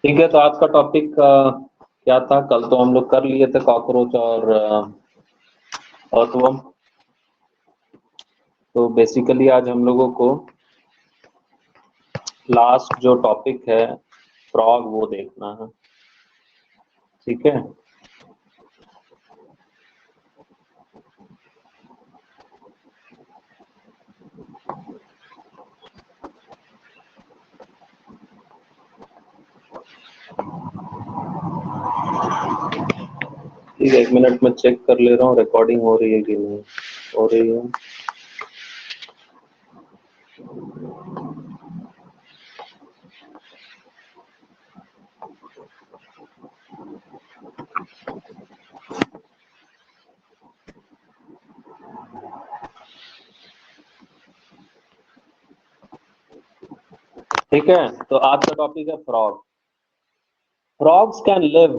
ठीक है, तो आज का टॉपिक क्या था? कल तो हम लोग कर लिए थे कॉकरोच और अर्थवर्म। तो बेसिकली आज हम लोगों को लास्ट जो टॉपिक है फ्रॉग वो देखना है। ठीक है, ठीक है, 1 मिनट में चेक कर ले रहा हूँ रिकॉर्डिंग हो रही है कि नहीं हो रही है। ठीक है, तो आज का टॉपिक है frog. Frogs can live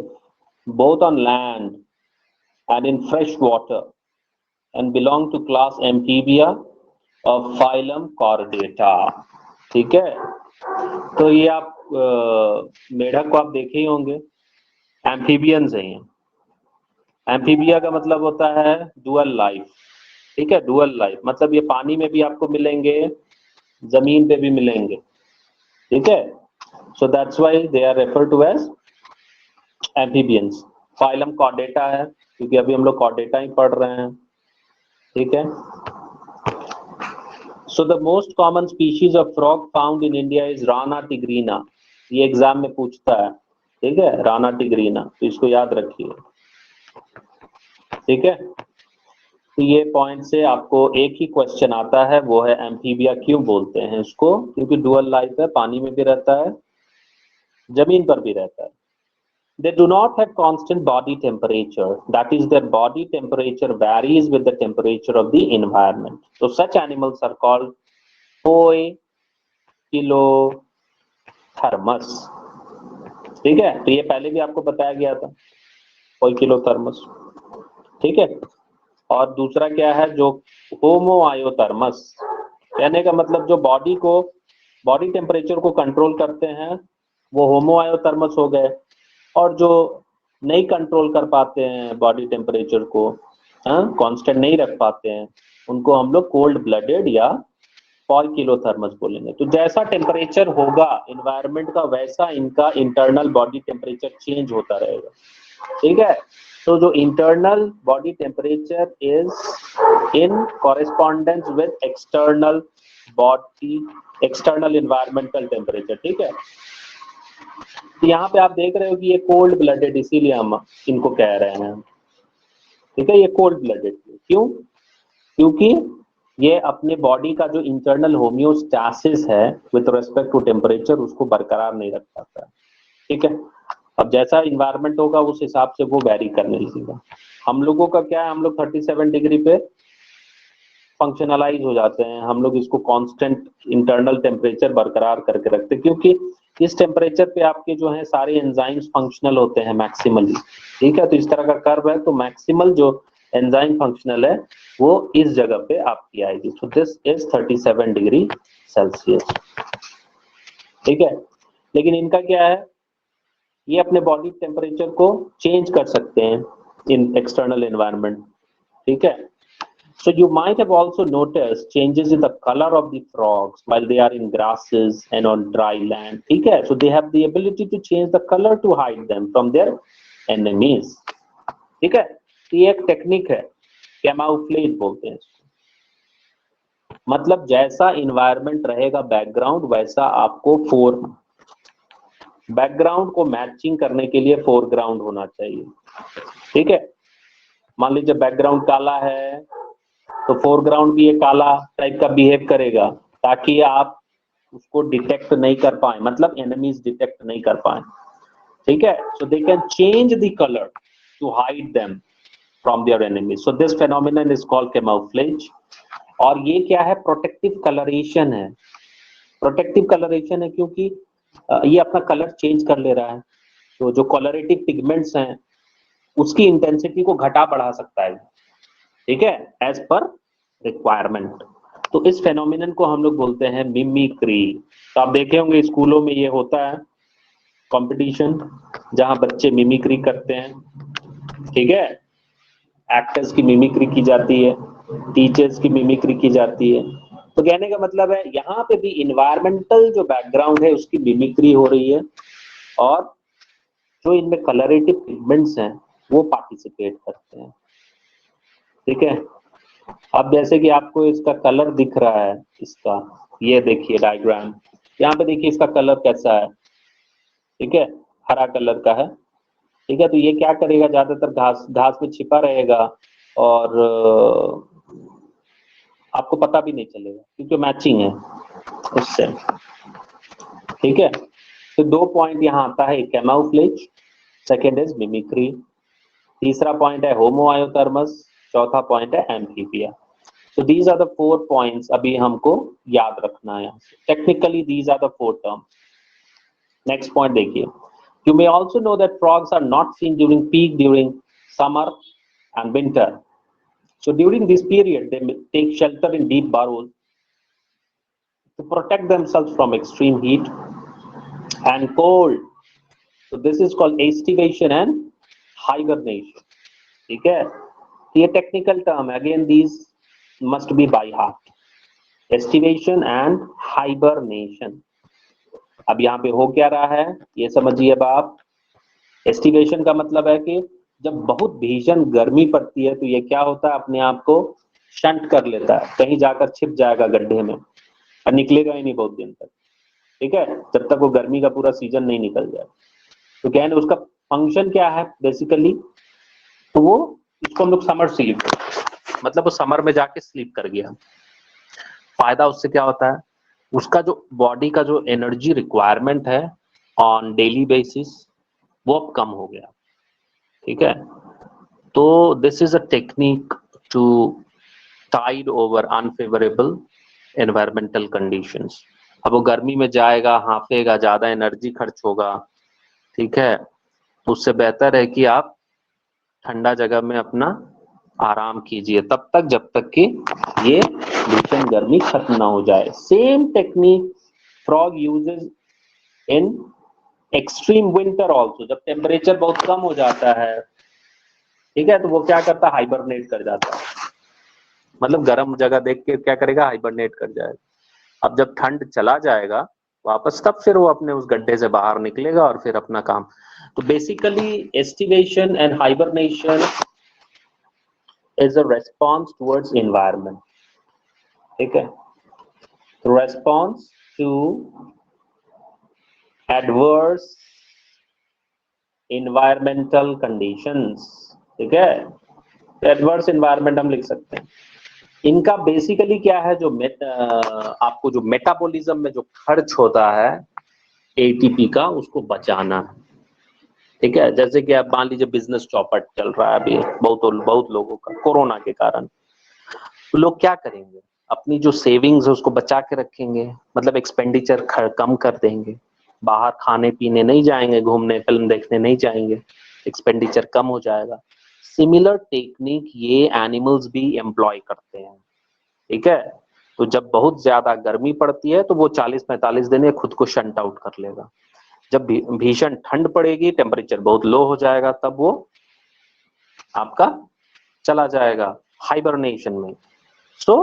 both on land and in fresh water and belong to class Amphibia of phylum Chordata। ठीक है, तो ये आप मेढक को आप देखे ही होंगे, एम्फीबियंस है ये। एम्फीबिया का मतलब होता है डुअल लाइफ। ठीक है, डुअल लाइफ मतलब ये पानी में भी आपको मिलेंगे, जमीन पे भी मिलेंगे। ठीक है, so that's why they are refer to as amphibians. Phylum Chordata है क्योंकि अभी हम लोग कॉर्डेटा ही पढ़ रहे हैं। ठीक है, so the most common species of frog found in India is Rana tigrina. ये एग्जाम में पूछता है। ठीक है, राना टिग्रीना, तो इसको याद रखिए। ठीक है, तो ये पॉइंट से आपको एक ही क्वेश्चन आता है, वो है एम्फीबिया क्यों बोलते हैं इसको? क्योंकि डुअल लाइफ है, पानी में भी रहता है, जमीन पर भी रहता है। They do not have constant body temperature. That is, their body temperature varies with the temperature of the environment. So such animals are called poikilothermus। ठीक है, तो ये पहले भी आपको बताया गया था, पोइकिलोथर्मस। ठीक है, और दूसरा क्या है, जो होमोआयोथर्मस, कहने का मतलब जो बॉडी टेम्परेचर को कंट्रोल करते हैं वो होमोआयोथर्मस हो गए, और जो नहीं कंट्रोल कर पाते हैं बॉडी टेम्परेचर को, कांस्टेंट नहीं रख पाते हैं, उनको हम लोग कोल्ड ब्लडेड या पोइकिलोथर्मस बोलेंगे। तो जैसा टेम्परेचर होगा एनवायरनमेंट का, वैसा इनका इंटरनल बॉडी टेम्परेचर चेंज होता रहेगा। ठीक है, तो जो internal body temperature is in correspondence with external environmental temperature. ठीक है, तो यहाँ पे आप देख रहे हो कि ये कोल्ड ब्लडेड, इसीलिए हम इनको कह रहे हैं। ठीक है, ये कोल्ड ब्लडेड क्यों? क्योंकि ये अपने बॉडी का जो इंटरनल होम्योस्टैसिस है विद रिस्पेक्ट टू टेम्परेचर, उसको बरकरार नहीं रख पाता है। ठीक है, अब जैसा इन्वायरमेंट होगा उस हिसाब से वो वेरी करने लगेगा। हम लोगों का क्या है, हम लोग 37 डिग्री पे फंक्शनलाइज हो जाते हैं, हम लोग इसको कांस्टेंट इंटरनल टेम्परेचर बरकरार करके रखते हैं, क्योंकि इस टेम्परेचर पे आपके जो है सारे एंजाइम्स फंक्शनल होते हैं मैक्सिमली। ठीक है, तो इस तरह का कर्व है, तो मैक्सिमल जो एंजाइम फंक्शनल है वो इस जगह पे आपकी आएगी। सो दिस इज 37 डिग्री सेल्सियस। ठीक है, लेकिन इनका क्या है, ये अपने बॉडी टेम्परेचर को चेंज कर सकते हैं इन एक्सटर्नल एनवायरनमेंट। ठीक है, so you might have also noticed changes in the color of the frogs while they are in grasses and on dry land. ठीक है, so they have the ability to change the color to hide them from their enemies. ठीक है, तो ये एक technique है, कैमाउफ्लेज बोलते हैं इसको। मतलब जैसा इन्वायरमेंट रहेगा बैकग्राउंड, वैसा आपको बैकग्राउंड को मैचिंग करने के लिए फोरग्राउंड होना चाहिए। ठीक है, मान लीजिए बैकग्राउंड काला है तो फोरग्राउंड भी ये काला टाइप का बिहेव करेगा, ताकि आप उसको डिटेक्ट नहीं कर पाए, मतलब एनिमीज डिटेक्ट नहीं कर पाए। ठीक है, so they can change the colour to hide them from their enemies. So this phenomenon is called camouflage. और ये क्या है, प्रोटेक्टिव कलरेशन है। प्रोटेक्टिव कलरेशन है क्योंकि ये अपना कलर चेंज कर ले रहा है, तो जो कलरेटिव पिगमेंट्स हैं उसकी इंटेंसिटी को घटा बढ़ा सकता है। ठीक है, एज पर रिक्वायरमेंट। तो इस फेनोमेनन को हम लोग बोलते हैं मिमिक्री। तो आप देखे होंगे स्कूलों में ये होता है, कंपटीशन जहां बच्चे मिमिक्री करते हैं, ठीक है, एक्टर्स की मिमिक्री की जाती है, टीचर्स की मिमिक्री की जाती है। तो कहने का मतलब है यहाँ पे भी इन्वायरमेंटल जो बैकग्राउंड है उसकी मिमिक्री हो रही है, और जो इनमें कलरेटिव पिगमेंट्स हैं वो पार्टिसिपेट करते हैं, ठीक है। अब जैसे कि आपको इसका कलर दिख रहा है, इसका ये देखिए डायग्राम, यहाँ पे देखिए इसका कलर कैसा है, ठीक है, हरा कलर का है, ठीक है। तो ये क्या करेगा, ज्यादातर घास घास में छिपा रहेगा और आपको पता भी नहीं चलेगा क्योंकि मैचिंग है उससे, ठीक है। तो 2 पॉइंट यहाँ आता है, कैमोफ्लेज, सेकेंड इज मिमिक्री, तीसरा पॉइंट है होमोआयोथर्मस, चौथा पॉइंट है amphibia. So these are the 4 points अभी हमको याद रखना है। Technically these are the 4 terms. Next point देखिए, you may also know that frogs are not seen during peak during summer and winter. So during this period they may take shelter in deep burrows to protect themselves from extreme heat and cold. So this is called estivation and hibernation, ठीक है। ये technical term है, again these must be by heart. Aestivation and hibernation. अब यहाँ पे हो क्या रहा है ये समझिए अब आप। एस्टिवेशन का मतलब है कि जब बहुत भीषण गर्मी पड़ती है तो ये क्या होता है, अपने आप को शंट कर लेता है, कहीं जाकर छिप जाएगा गड्ढे में और निकलेगा ही नहीं बहुत दिन तक, ठीक है, जब तक वो गर्मी का पूरा सीजन नहीं निकल जाए। तो क्या है उसका फंक्शन क्या है बेसिकली, तो वो इसको हम लोग समर स्लीप, मतलब वो समर में जाके स्लीप कर गया। फायदा उससे क्या होता है, उसका जो बॉडी का जो एनर्जी रिक्वायरमेंट है ऑन डेली बेसिस वो अब कम हो गया, ठीक है। तो this is a technique to tide over unfavourable environmental conditions. अब वो गर्मी में जाएगा, हांफेगा, ज्यादा एनर्जी खर्च होगा, ठीक है। तो उससे बेहतर है कि आप ठंडा जगह में अपना आराम कीजिए तब तक जब तक कि ये भीषण गर्मी खत्म ना हो जाए। Same technique frog uses in extreme winter also. जब टेम्परेचर बहुत कम हो जाता है, ठीक है, तो वो क्या करता है, हाइबरनेट कर जाता है, मतलब गर्म जगह देख के क्या करेगा, हाइबरनेट कर जाएगा। अब जब ठंड चला जाएगा वापस, तब फिर वो अपने उस गड्ढे से बाहर निकलेगा और फिर अपना काम। तो basically aestivation and hibernation is a response towards environment, ठीक है, response to adverse environmental conditions, ठीक है। adverse environment हम लिख सकते हैं। इनका बेसिकली क्या है, जो आपको जो मेटाबॉलिज्म में जो खर्च होता है एटीपी का, उसको बचाना है, ठीक है। जैसे कि आप मान लीजिए बिजनेस चौपट चल रहा है अभी बहुत लोगों का कोरोना के कारण, तो लोग क्या करेंगे, अपनी जो सेविंग्स है उसको बचा के रखेंगे, मतलब एक्सपेंडिचर कम कर देंगे, बाहर खाने पीने नहीं जाएंगे, घूमने फिल्म देखने नहीं जाएंगे, एक्सपेंडिचर कम हो जाएगा। सिमिलर टेक्निक ये एनिमल्स भी एम्प्लॉय करते हैं, ठीक है। तो जब बहुत ज्यादा गर्मी पड़ती है तो वो 40-45 दिन खुद को शंट आउट कर लेगा। जब भीषण ठंड पड़ेगी, टेम्परेचर बहुत लो हो जाएगा, तब वो आपका चला जाएगा हाइबरनेशन में। So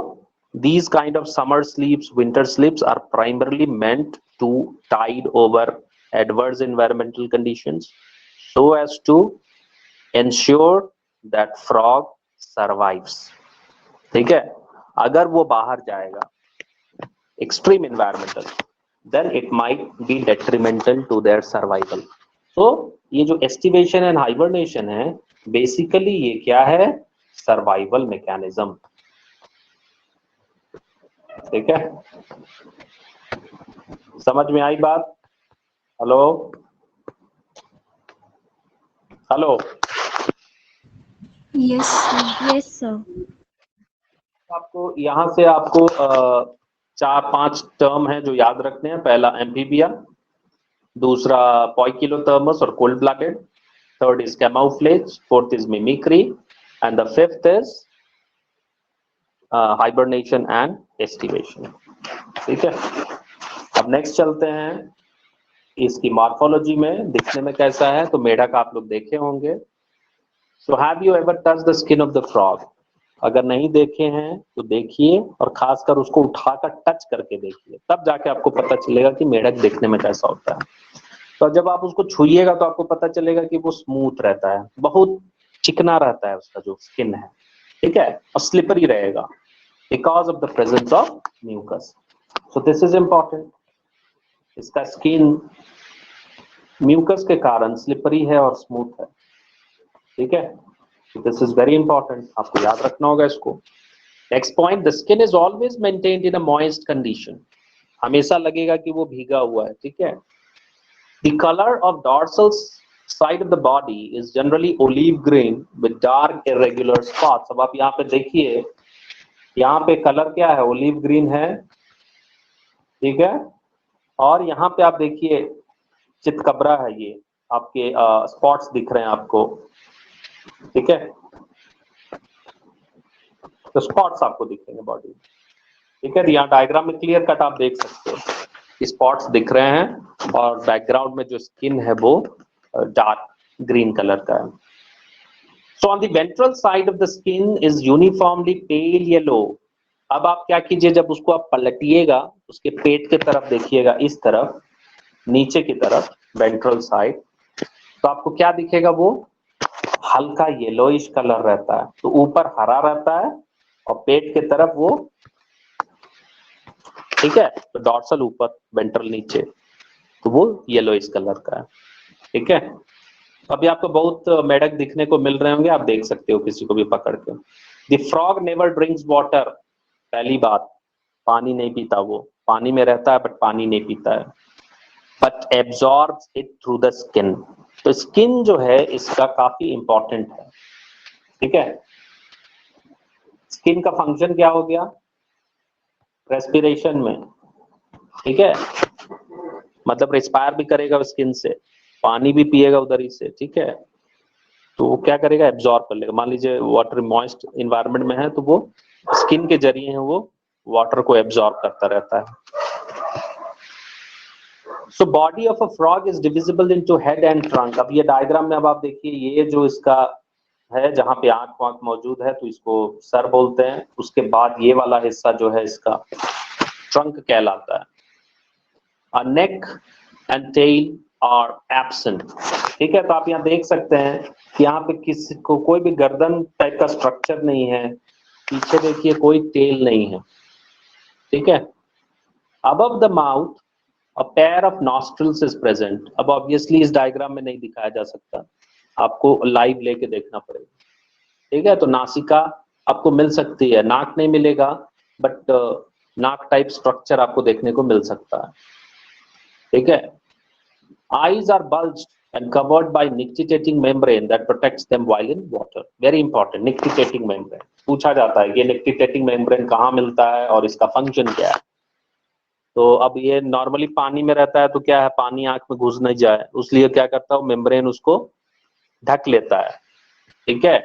these kind of summer sleeps, winter sleeps are primarily meant to tide over adverse environmental conditions so as to ensure that frog survives, ठीक है। अगर वो बाहर जाएगा extreme environmental, then it might be detrimental to their survival. So ये जो estivation and hibernation है, basically ये क्या है, survival mechanism, ठीक है। समझ में आई बात? Hello hello, yes sir. आपको यहाँ से आपको 4-5 टर्म है जो याद रखने हैं। पहला एम्फीबिया, दूसरा पॉइकिलोथर्मस और cold blooded, third is camouflage, fourth is mimicry and the fifth is hibernation and aestivation, ठीक है। अब नेक्स्ट चलते हैं इसकी मॉर्फोलॉजी में दिखने में कैसा है, तो मेढक आप लोग देखे होंगे। So have you ever touch the skin of the frog? अगर नहीं देखे हैं तो देखिए, और खासकर उसको उठाकर टच करके देखिए, तब जाके आपको पता चलेगा कि मेढक देखने में कैसा होता है। तो जब आप उसको छुइएगा तो आपको पता चलेगा कि वो स्मूथ रहता है, बहुत चिकना रहता है उसका जो स्किन है, ठीक है, और स्लिपरी रहेगा because of the presence of mucus. So this is important. इसका स्किन म्यूकस के कारण स्लिपरी है और स्मूथ है, ठीक है। दिस इज वेरी इंपॉर्टेंट, आपको याद रखना होगा इसको। Next point, the skin is always maintained in a moist condition. हमेशा लगेगा कि वो भीगा हुआ है, ठीक है। The color of dorsal side of the body is generally olive green with dark irregular spots. अब आप यहाँ पे देखिए, यहाँ पे कलर क्या है, ओलिव ग्रीन है, ठीक है। और यहाँ पे आप देखिए चितकबरा है, ये आपके स्पॉट्स दिख रहे हैं आपको, ठीक है। तो स्पॉट्स आपको दिखेंगे बॉडी, ठीक है। यहाँ डायग्राम में क्लियर कट आप देख सकते हो, स्पॉट्स दिख रहे हैं और बैकग्राउंड में जो स्किन है वो डार्क ग्रीन कलर का है। So on the ventral side of the skin is uniformly pale yellow. अब आप क्या कीजिए, जब उसको आप पलटिएगा, उसके पेट के तरफ देखिएगा, इस तरफ नीचे की तरफ वेंट्रल साइड, तो आपको क्या दिखेगा, वो हल्का येलोइश कलर रहता है। तो ऊपर हरा रहता है और पेट के तरफ वो, ठीक है, तो डॉर्सल ऊपर वेंट्रल नीचे, तो वो येलोइश कलर का है, ठीक है। अभी आपको बहुत मेढक दिखने को मिल रहे होंगे, आप देख सकते हो किसी को भी पकड़ के। The frog never drinks water. पहली बात, पानी नहीं पीता, वो पानी में रहता है बट पानी नहीं पीता है। But absorbs it through the skin. तो स्किन जो है इसका काफी इंपॉर्टेंट है, ठीक है। स्किन का फंक्शन क्या हो गया, रेस्पिरेशन में, ठीक है, मतलब रिस्पायर भी करेगा स्किन से, पानी भी पिएगा उधर ही से, ठीक है। तो वो क्या करेगा, एब्जॉर्ब कर लेगा। मान लीजिए वाटर मॉइस्ट इन्वायरमेंट में है तो वो स्किन के जरिए है वो वाटर को एब्जॉर्ब करता रहता है। So body of a frog is divisible into head and trunk. अब ये डायग्राम में अब आप देखिए, ये जो इसका है जहां पे आंख वाँख मौजूद है तो इसको सर बोलते हैं। उसके बाद ये वाला हिस्सा जो है इसका ट्रंक कहलाता है। A neck and tail are absent, ठीक है। तो आप यहाँ देख सकते हैं कि यहाँ पे किसी को कोई भी गर्दन टाइप का स्ट्रक्चर नहीं है, पीछे देखिए कोई टेल नहीं है, ठीक है। Above the mouth a pair of nostrils is present। अब ऑब्वियसली इस डायग्राम में नहीं दिखाया जा सकता, आपको लाइव लेके देखना पड़ेगा, ठीक है। तो नासिका आपको मिल सकती है, नाक नहीं मिलेगा, बट नाक टाइप स्ट्रक्चर आपको देखने को मिल सकता है, ठीक है। Eyes are bulged and covered by nictitating membrane that protects them while in water. Very important, nictitating membrane पूछा जाता है कि nictitating membrane कहाँ मिलता है और इसका फंक्शन क्या है। तो अब ये नॉर्मली पानी में रहता है तो क्या है, पानी आंख में घुस नहीं जाए, उसलिए क्या करता है मेम्ब्रेन उसको ढक लेता है, ठीक है।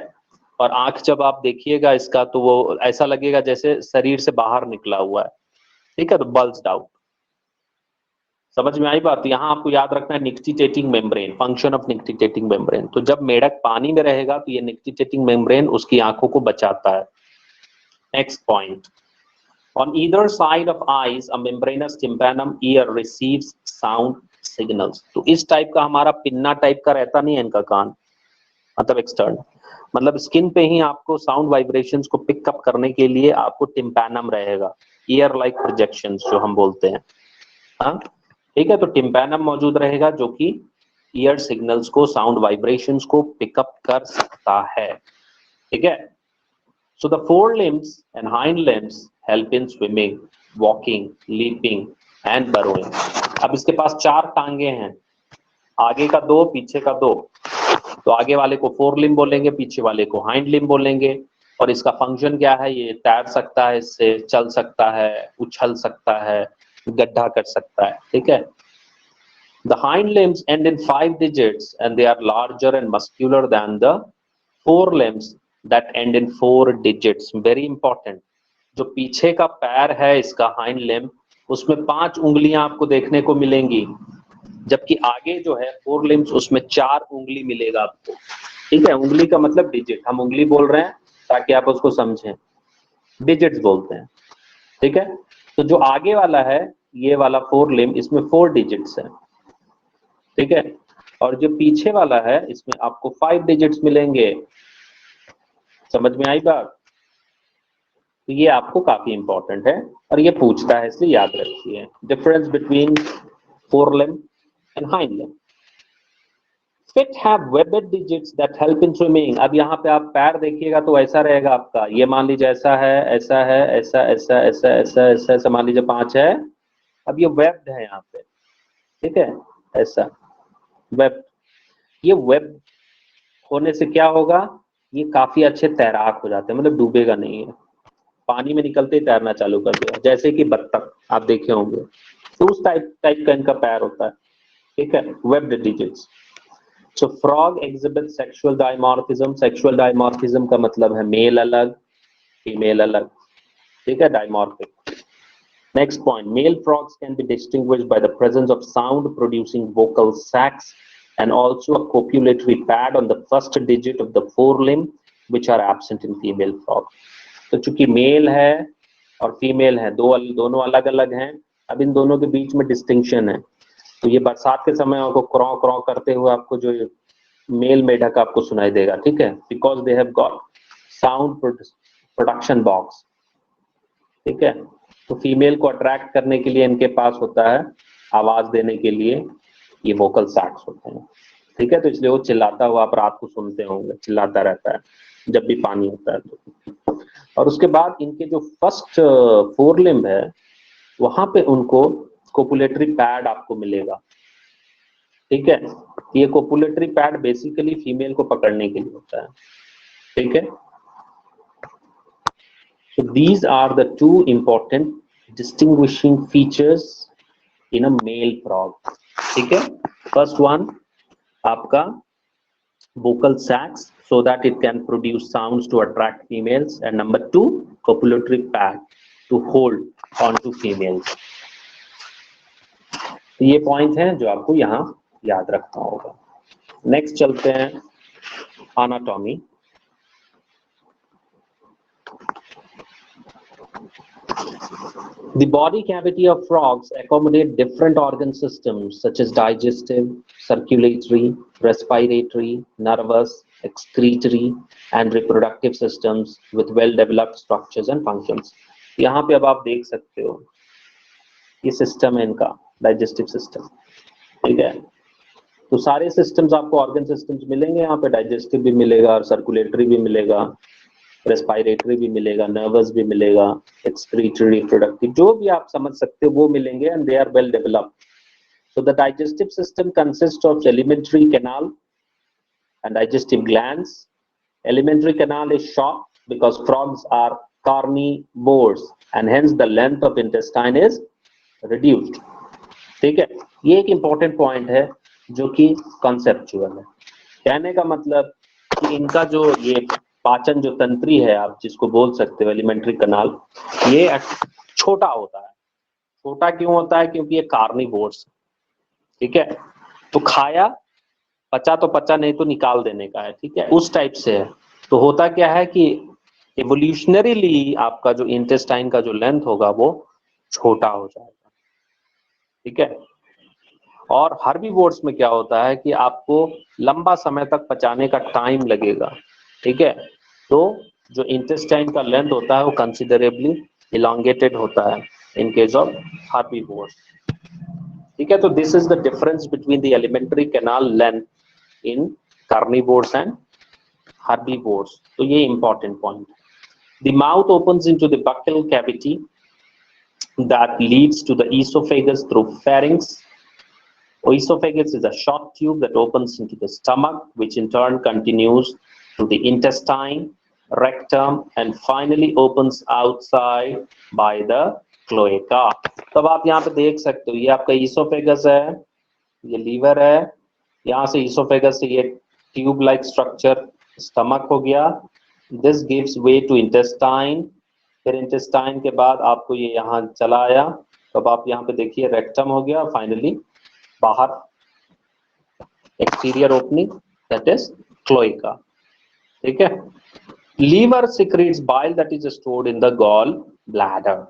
और आंख जब आप देखिएगा इसका तो वो ऐसा लगेगा जैसे शरीर से बाहर निकला हुआ है, ठीक है। तो बल्ज्ड आउट, समझ में आई बात। यहाँ आपको याद रखना है nictitating membrane, function of nictitating membrane. तो जब मेढक पानी में रहेगा तो ये निक्टिटेटिंग मेम्ब्रेन उसकी आंखों को बचाता है। Next point, on either side of eyes a membranes tympanum year receives sound signals. तो इस टाइप का हमारा पिन्ना टाइप का रहता नहीं है इनका कान, मतलब एक्सटर्न, मतलब स्किन पे ही आपको साउंड वाइब्रेशंस को पिकअप करने के लिए आपको टिम्पैनम रहेगा, ईयर लाइक प्रोजेक्शंस जो हम बोलते हैं, हाँ, ठीक है। तो टिम्पैनम मौजूद रहेगा जो कि ईयर सिग्नल्स को, साउंड वाइब्रेशंस को पिकअप कर सकता है, ठीक है। So the four limbs and hind limbs help in swimming, walking, leaping and burrowing. अब इसके पास चार टांगे हैं, आगे का दो, पीछे का दो। तो आगे वाले को फोर लिम्ब बोलेंगे, पीछे वाले को हाइंड लिम्ब बोलेंगे। और इसका फंक्शन क्या है, ये तैर सकता है, इससे चल सकता है, उछल सकता है, गड्ढा कर सकता है, ठीक है। The hind limbs end in 5 digits and they are larger and muscular than the forelimbs that end in 4 digits. Very important. जो पीछे का पैर है इसका हाइंड लिम्ब, उसमें 5 उंगलियां आपको देखने को मिलेंगी, जबकि आगे जो है फोर लिम्स उसमें 4 उंगली मिलेगा आपको, ठीक है। उंगली का मतलब डिजिट, हम उंगली बोल रहे हैं ताकि आप उसको समझें, डिजिट्स बोलते हैं, ठीक है। तो जो आगे वाला है ये वाला फोर लिम्ब, इसमें 4 डिजिट्स है, ठीक है। और जो पीछे वाला है इसमें आपको 5 डिजिट्स मिलेंगे। समझ में आई बात? तो ये आपको काफी इंपॉर्टेंट है और ये पूछता है, इसलिए याद रखिए। Difference between four limb and hind limb. Feet have webbed digits that help in swimming। अब यहाँ पे आप पैर देखिएगा तो ऐसा रहेगा आपका, ये मान लीजिए ऐसा है, ऐसा है, ऐसा ऐसा ऐसा ऐसा ऐसा ऐसा, मान लीजिए 5 है। अब ये वेब्ड है यहाँ पे, ठीक है, ऐसा वेब। ये वेब होने से क्या होगा, ये काफी अच्छे तैराक हो जाते हैं, मतलब डूबेगा नहीं है, पानी में निकलते ही तैरना चालू कर देगा, जैसे कि बत्तख आप देखे होंगे, तो उस टाइप का इनका पैर होता है, ठीक है, webbed digits. So frog exhibits sexual dimorphism। Sexual dimorphism का मतलब है मेल अलग, फीमेल अलग, ठीक है, dimorphic। Next point, male frogs can be distinguished by the presence of sound-producing vocal sacs and also a copulatory pad on the first digit of the forelimb, which are absent in female frog। तो चूंकि mail है और female है, दोनों अलग अलग हैं, अब इन दोनों के बीच में डिस्टिंक्शन है। तो ये बरसात के समय आपको क्रॉ क्रॉ करते हुए आपको जो मेल मेढक आपको सुनाई देगा, ठीक है, because they have got sound production box, ठीक है। तो फीमेल को अट्रैक्ट करने के लिए इनके पास होता है, आवाज देने के लिए ये वोकल सैक्स होते हैं, ठीक है। तो इसलिए वो चिल्लाता हुआ आप रात को सुनते होंगे, चिल्लाता रहता है जब भी पानी होता है तो। और उसके बाद इनके जो फर्स्ट फोर लिम्ब है वहां पे उनको कोपुलेटरी पैड आपको मिलेगा, ठीक है। ये कोपुलेटरी पैड बेसिकली फीमेल को पकड़ने के लिए होता है, ठीक है। So these are the two important distinguishing features in a male frog, ठीक है। First one आपका vocal sacs so that it can produce sounds to attract females, and number 2 copulatory pad to hold onto females। ये point है जो आपको यहाँ याद रखना होगा। नेक्स्ट चलते हैं anatomy. The body cavity of frogs accommodate different organ systems such as digestive, circulatory, respiratory, nervous, excretory and reproductive systems with well-developed structures and functions। यहाँ पे अब आप देख सकते हो ये सिस्टम है इनका, डाइजेस्टिव सिस्टम, ठीक है। तो सारे सिस्टम्स आपको ऑर्गन सिस्टम्स मिलेंगे यहाँ पे, डाइजेस्टिव भी मिलेगा और सर्कुलेटरी भी मिलेगा, रेस्पिरेटरी भी मिलेगा, नर्वस भी मिलेगा, एक्सक्रीटरी, रिप्रोडक्टिव, जो भी आप समझ सकते हो वो मिलेंगे, and they are well developed. So the digestive system consist of alimentary canal and digestive glands. Alimentary canal is short because frogs are carnivores and hence the length of intestine is reduced, ठीक है। ये एक important point है जो कि conceptual है। कहने का मतलब कि इनका जो ये पाचन जो तंत्री है, आप जिसको बोल सकते हो एलिमेंट्री कनाल, ये छोटा होता है। छोटा क्यों होता है? क्योंकि ये कार्निवोर्स, ठीक है। तो खाया, पचा तो पचा, नहीं तो निकाल देने का है, ठीक है, उस टाइप से है। तो होता क्या है कि एवोल्यूशनरीली आपका जो इंटेस्टाइन का जो लेंथ होगा वो छोटा हो जाएगा, ठीक है। और हर्बीवोर्स में क्या होता है कि आपको लंबा समय तक पचाने का टाइम लगेगा, ठीक है। तो जो इंटेस्टाइन का लेंथ होता है वो कंसिडरेबली इलोंगेटेड होता है इन केस ऑफ हर्बीवोर्स, ठीक है। तो this is the difference between the alimentary canal length in carnivores and herbivores. तो ये important point. The mouth opens into the buccal cavity that leads to the esophagus through pharynx. Esophagus is a short tube that opens into the stomach, which in turn continues to the intestine, rectum, and finally opens outside by the cloaca। तब आप यहाँ पे देख सकते हो, ये आपका esophagus है, ये लीवर है, यहाँ से esophagus से ये ट्यूब लाइक स्ट्रक्चर स्टमक हो गया, this gives way to intestine, फिर इंटेस्टाइन के बाद आपको ये यहाँ चला आया, तब आप यहाँ पे देखिए रेक्टम हो गया, फाइनली बाहर exterior opening that is cloaca, ठीक है। Liver secretes bile that is stored in the gall bladder.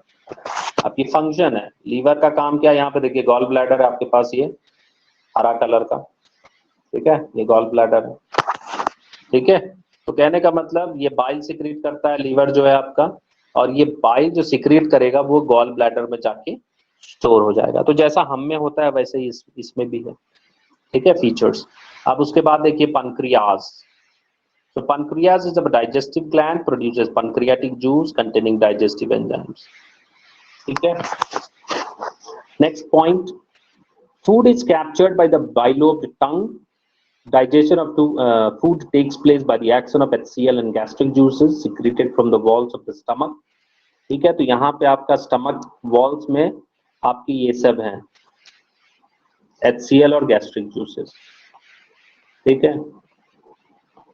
अब ये फंक्शन है, लीवर का काम क्या है, यहाँ पे देखिए गॉल ब्लैडर है आपके पास, ये हरा कलर का, ठीक है, ये गॉल ब्लैडर है, ठीक है। तो कहने का मतलब ये बाइल सिक्रीट करता है लीवर जो है आपका, और ये बाइल जो सिक्रीट करेगा वो गॉल ब्लैडर में जाके स्टोर हो जाएगा। तो जैसा हम में होता है वैसे ही इसमें भी है, ठीक है, फीचर्स। अब उसके बाद देखिए pancreas. So pancreas is a digestive gland, produces pancreatic juice containing digestive enzymes. ठीक है। Next point, food is captured by the bilobed tongue. Digestion of food takes place by the action of HCl and gastric juices secreted from the walls of the stomach. ठीक है, तो यहाँ पे आपका stomach walls में आपकी ये सब हैं, HCl और गैस्ट्रिक जूसेस, ठीक है,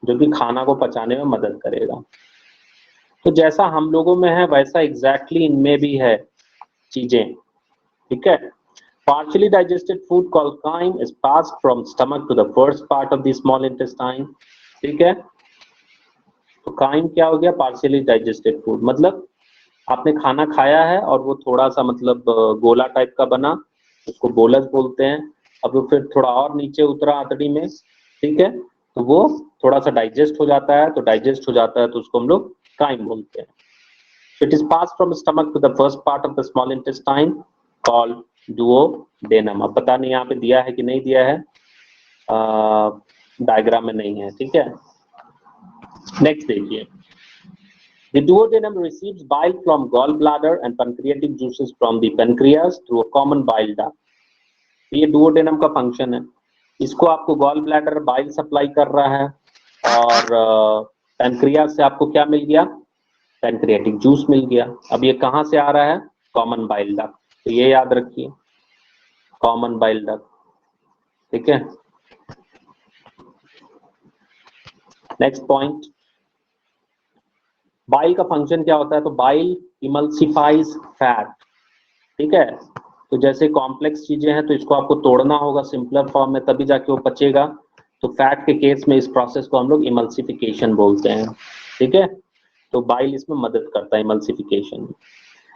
जो कि खाना को पचाने में मदद करेगा। तो जैसा हम लोगों में है वैसा एग्जैक्टली इनमें भी है चीजें, ठीक है। Partially digested food called chyme is passed from stomach to the first part of the small intestine, ठीक है। तो chyme क्या हो गया, partially digested food, मतलब आपने खाना खाया है और वो थोड़ा सा मतलब गोला टाइप का बना, उसको बोलस बोलते हैं। अब वो फिर थोड़ा और नीचे उतरा आंतड़ी में, ठीक है, तो वो थोड़ा सा डाइजेस्ट हो जाता है, तो डाइजेस्ट हो जाता है तो उसको हम लोग काइम बोलते हैं। It is pass from stomach to the first part of the small intestine called duodenum. अब पता नहीं यहाँ पे दिया है कि नहीं दिया है, डायग्राम में नहीं है, ठीक है। नेक्स्ट देखिए, the duodenum receives bile from gallbladder and pancreatic juices from the pancreas through a common bile duct. ये duodenum का फंक्शन है, इसको आपको गॉल ब्लैडर बाइल सप्लाई कर रहा है, और पैनक्रियास से आपको क्या मिल गया, पैनक्रियाटिक जूस मिल गया। अब ये कहाँ से आ रहा है, कॉमन बाइल डक्ट, तो ये याद रखिए, कॉमन बाइल डक्ट, ठीक है। नेक्स्ट पॉइंट, बाइल का फंक्शन क्या होता है, तो बाइल इमल्सिफाइज फैट, ठीक है। तो जैसे कॉम्प्लेक्स चीजें हैं तो इसको आपको तोड़ना होगा सिंपलर फॉर्म में, तभी जाके वो पचेगा। तो फैट के केस में इस प्रोसेस को हम लोग इमल्सिफिकेशन बोलते हैं, ठीक है। तो बाइल इसमें मदद करता है emulsification.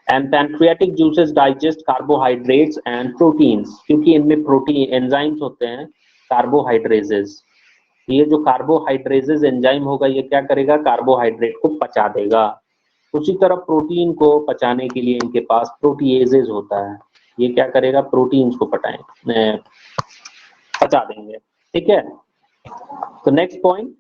And pancreatic juices digest carbohydrates and proteins, क्योंकि इनमें प्रोटीन एंजाइम्स होते हैं, कार्बोहाइड्रेजेस। ये जो कार्बोहाइड्रेजेस एंजाइम होगा ये क्या करेगा, कार्बोहाइड्रेट को पचा देगा। उसी तरह प्रोटीन को पचाने के लिए इनके पास प्रोटीएजेस होता है, ये क्या करेगा, प्रोटीन्स को पचा देंगे, ठीक है। तो next point,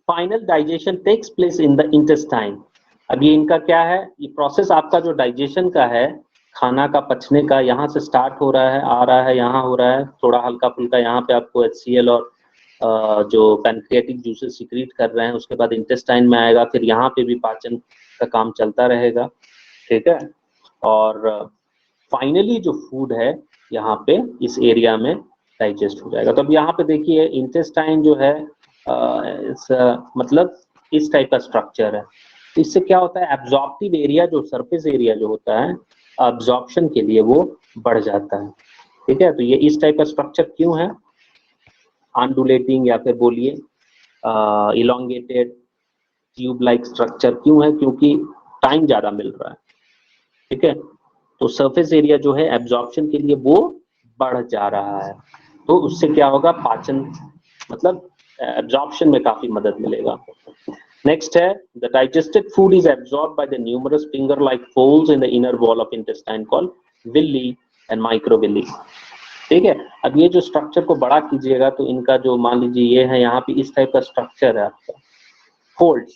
final digestion takes place in the intestine. अब ये इनका क्या है, ये प्रोसेस आपका जो डाइजेशन का है, खाना का पचने का, यहाँ से स्टार्ट हो रहा है, आ रहा है, यहाँ हो रहा है, थोड़ा हल्का फुल्का यहाँ पे आपको HCl और जो पैनक्रियाटिक जूसेस सिक्रीट कर रहे हैं, उसके बाद इंटेस्टाइन में आएगा, फिर यहाँ पे भी पाचन का काम चलता रहेगा, ठीक है। और फाइनली जो फूड है यहाँ पे इस एरिया में डाइजेस्ट हो जाएगा। तो अब यहाँ पे देखिए इंटेस्टाइन जो है मतलब इस टाइप का स्ट्रक्चर है। इससे क्या होता है, एब्जॉर्प्टिव एरिया जो सरफेस एरिया जो होता है एब्जॉर्प्शन के लिए वो बढ़ जाता है, ठीक है। तो ये इस टाइप का स्ट्रक्चर क्यों है, अनडुलेटिंग या फिर बोलिए इलोंगेटेड ट्यूब लाइक स्ट्रक्चर क्यों है, क्योंकि टाइम ज्यादा मिल रहा है, ठीक है। तो सरफेस एरिया जो है एब्जॉर्प्शन के लिए वो बढ़ जा रहा है, तो उससे क्या होगा, पाचन मतलब एब्जॉर्प्शन में काफी मदद मिलेगा। नेक्स्ट है, the digested food is absorbed by the numerous finger like folds in the inner wall of intestine called villi and microvilli, ठीक है। अब ये जो स्ट्रक्चर को बड़ा कीजिएगा तो इनका जो मान लीजिए ये है, यहाँ पे इस टाइप का स्ट्रक्चर है आपका, फोल्ड्स,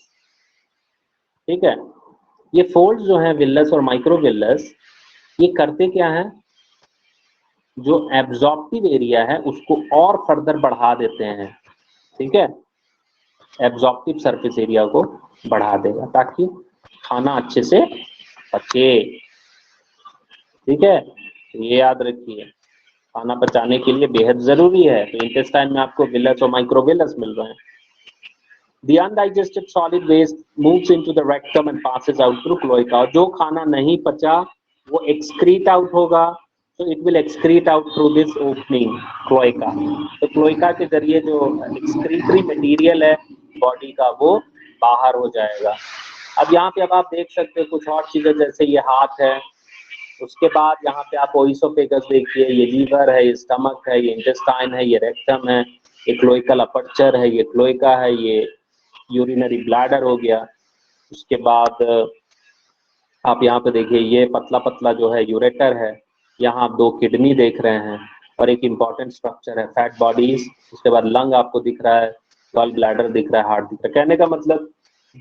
ठीक है। ये फोल्ड्स जो है विल्लस और माइक्रोविल्लस, ये करते क्या है, जो एब्जॉर्प्टिव एरिया है उसको और फर्दर बढ़ा देते हैं, ठीक है। एब्जॉर्प्टिव सरफेस एरिया को बढ़ा देगा ताकि खाना अच्छे से पचे, ठीक है। ये याद रखिए, खाना पचाने के लिए बेहद जरूरी है। तो इंटेस्टाइन में आपको विलस और माइक्रोविलस मिल रहे हैं। The undigested solid waste moves into the rectum and passes out through cloaca। जो खाना नहीं पचा वो एक्सक्रीट आउट होगा, so it will excrete out through this opening, cloaca. तो cloaca के जरिए जो excretory material है बॉडी का वो बाहर हो जाएगा। अब यहाँ पे अब आप देख सकते हो कुछ और चीजें, जैसे ये हाथ है, उसके बाद यहाँ पे आप ओइसोफेगस देखिए, ये लीवर है, ये स्टमक है, ये इंटेस्टाइन है, ये रेक्टम है, ये क्लोइकल अपर्चर है, ये क्लोइका है, ये यूरिनरी ब्लैडर हो गया। उसके बाद आप यहाँ पे देखिए ये पतला पतला जो है यूरेटर है, यहाँ आप 2 किडनी देख रहे हैं और एक इम्पॉर्टेंट स्ट्रक्चर है फैट बॉडीज। उसके बाद लंग आपको दिख रहा है, गॉल ब्लैडर दिख रहा है, हार्ट दिख रहा है। कहने का मतलब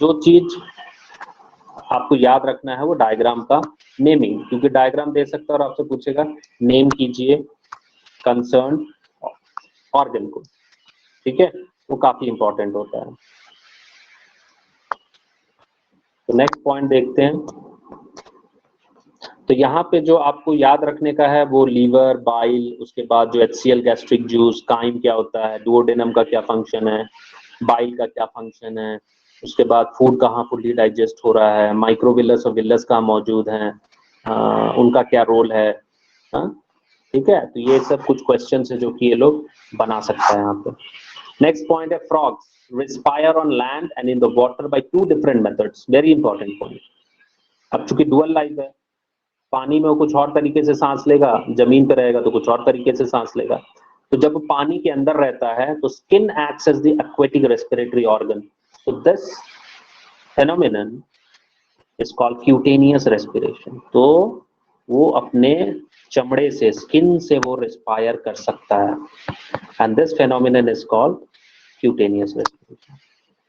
जो चीज आपको याद रखना है वो डायग्राम का नेमिंग, क्योंकि डायग्राम दे सकता है और आपसे पूछेगा नेम कीजिए कंसर्न ऑर्गन को, ठीक है, वो काफी इंपॉर्टेंट होता है। तो नेक्स्ट पॉइंट देखते हैं। तो यहाँ पे जो आपको याद रखने का है वो लीवर, बाइल, उसके बाद जो HCl गैस्ट्रिक जूस, काइम क्या होता है, डुओडेनम का क्या फंक्शन है, बाइल का क्या फंक्शन है, उसके बाद फूड कहाँ फुल्ली डाइजेस्ट हो रहा है, माइक्रोविलस और विलस कहाँ मौजूद हैं, उनका क्या रोल है, ठीक है। तो ये सब कुछ क्वेश्चन है जो कि ये लोग बना सकते हैं यहाँ पे। नेक्स्ट पॉइंट है frogs respire on land and in the water bye 2 different methods. Very important point. अब चूंकि डुअल लाइफ है, पानी में वो कुछ और तरीके से सांस लेगा, जमीन पे रहेगा तो कुछ और तरीके से सांस लेगा। तो जब पानी के अंदर रहता है तो skin acts as the aquatic respiratory organ. So this phenomenon is called cutaneous respiration. तो वो अपने चमड़े से, स्किन से वो रेस्पायर कर सकता है, and this phenomenon is called cutaneous respiration.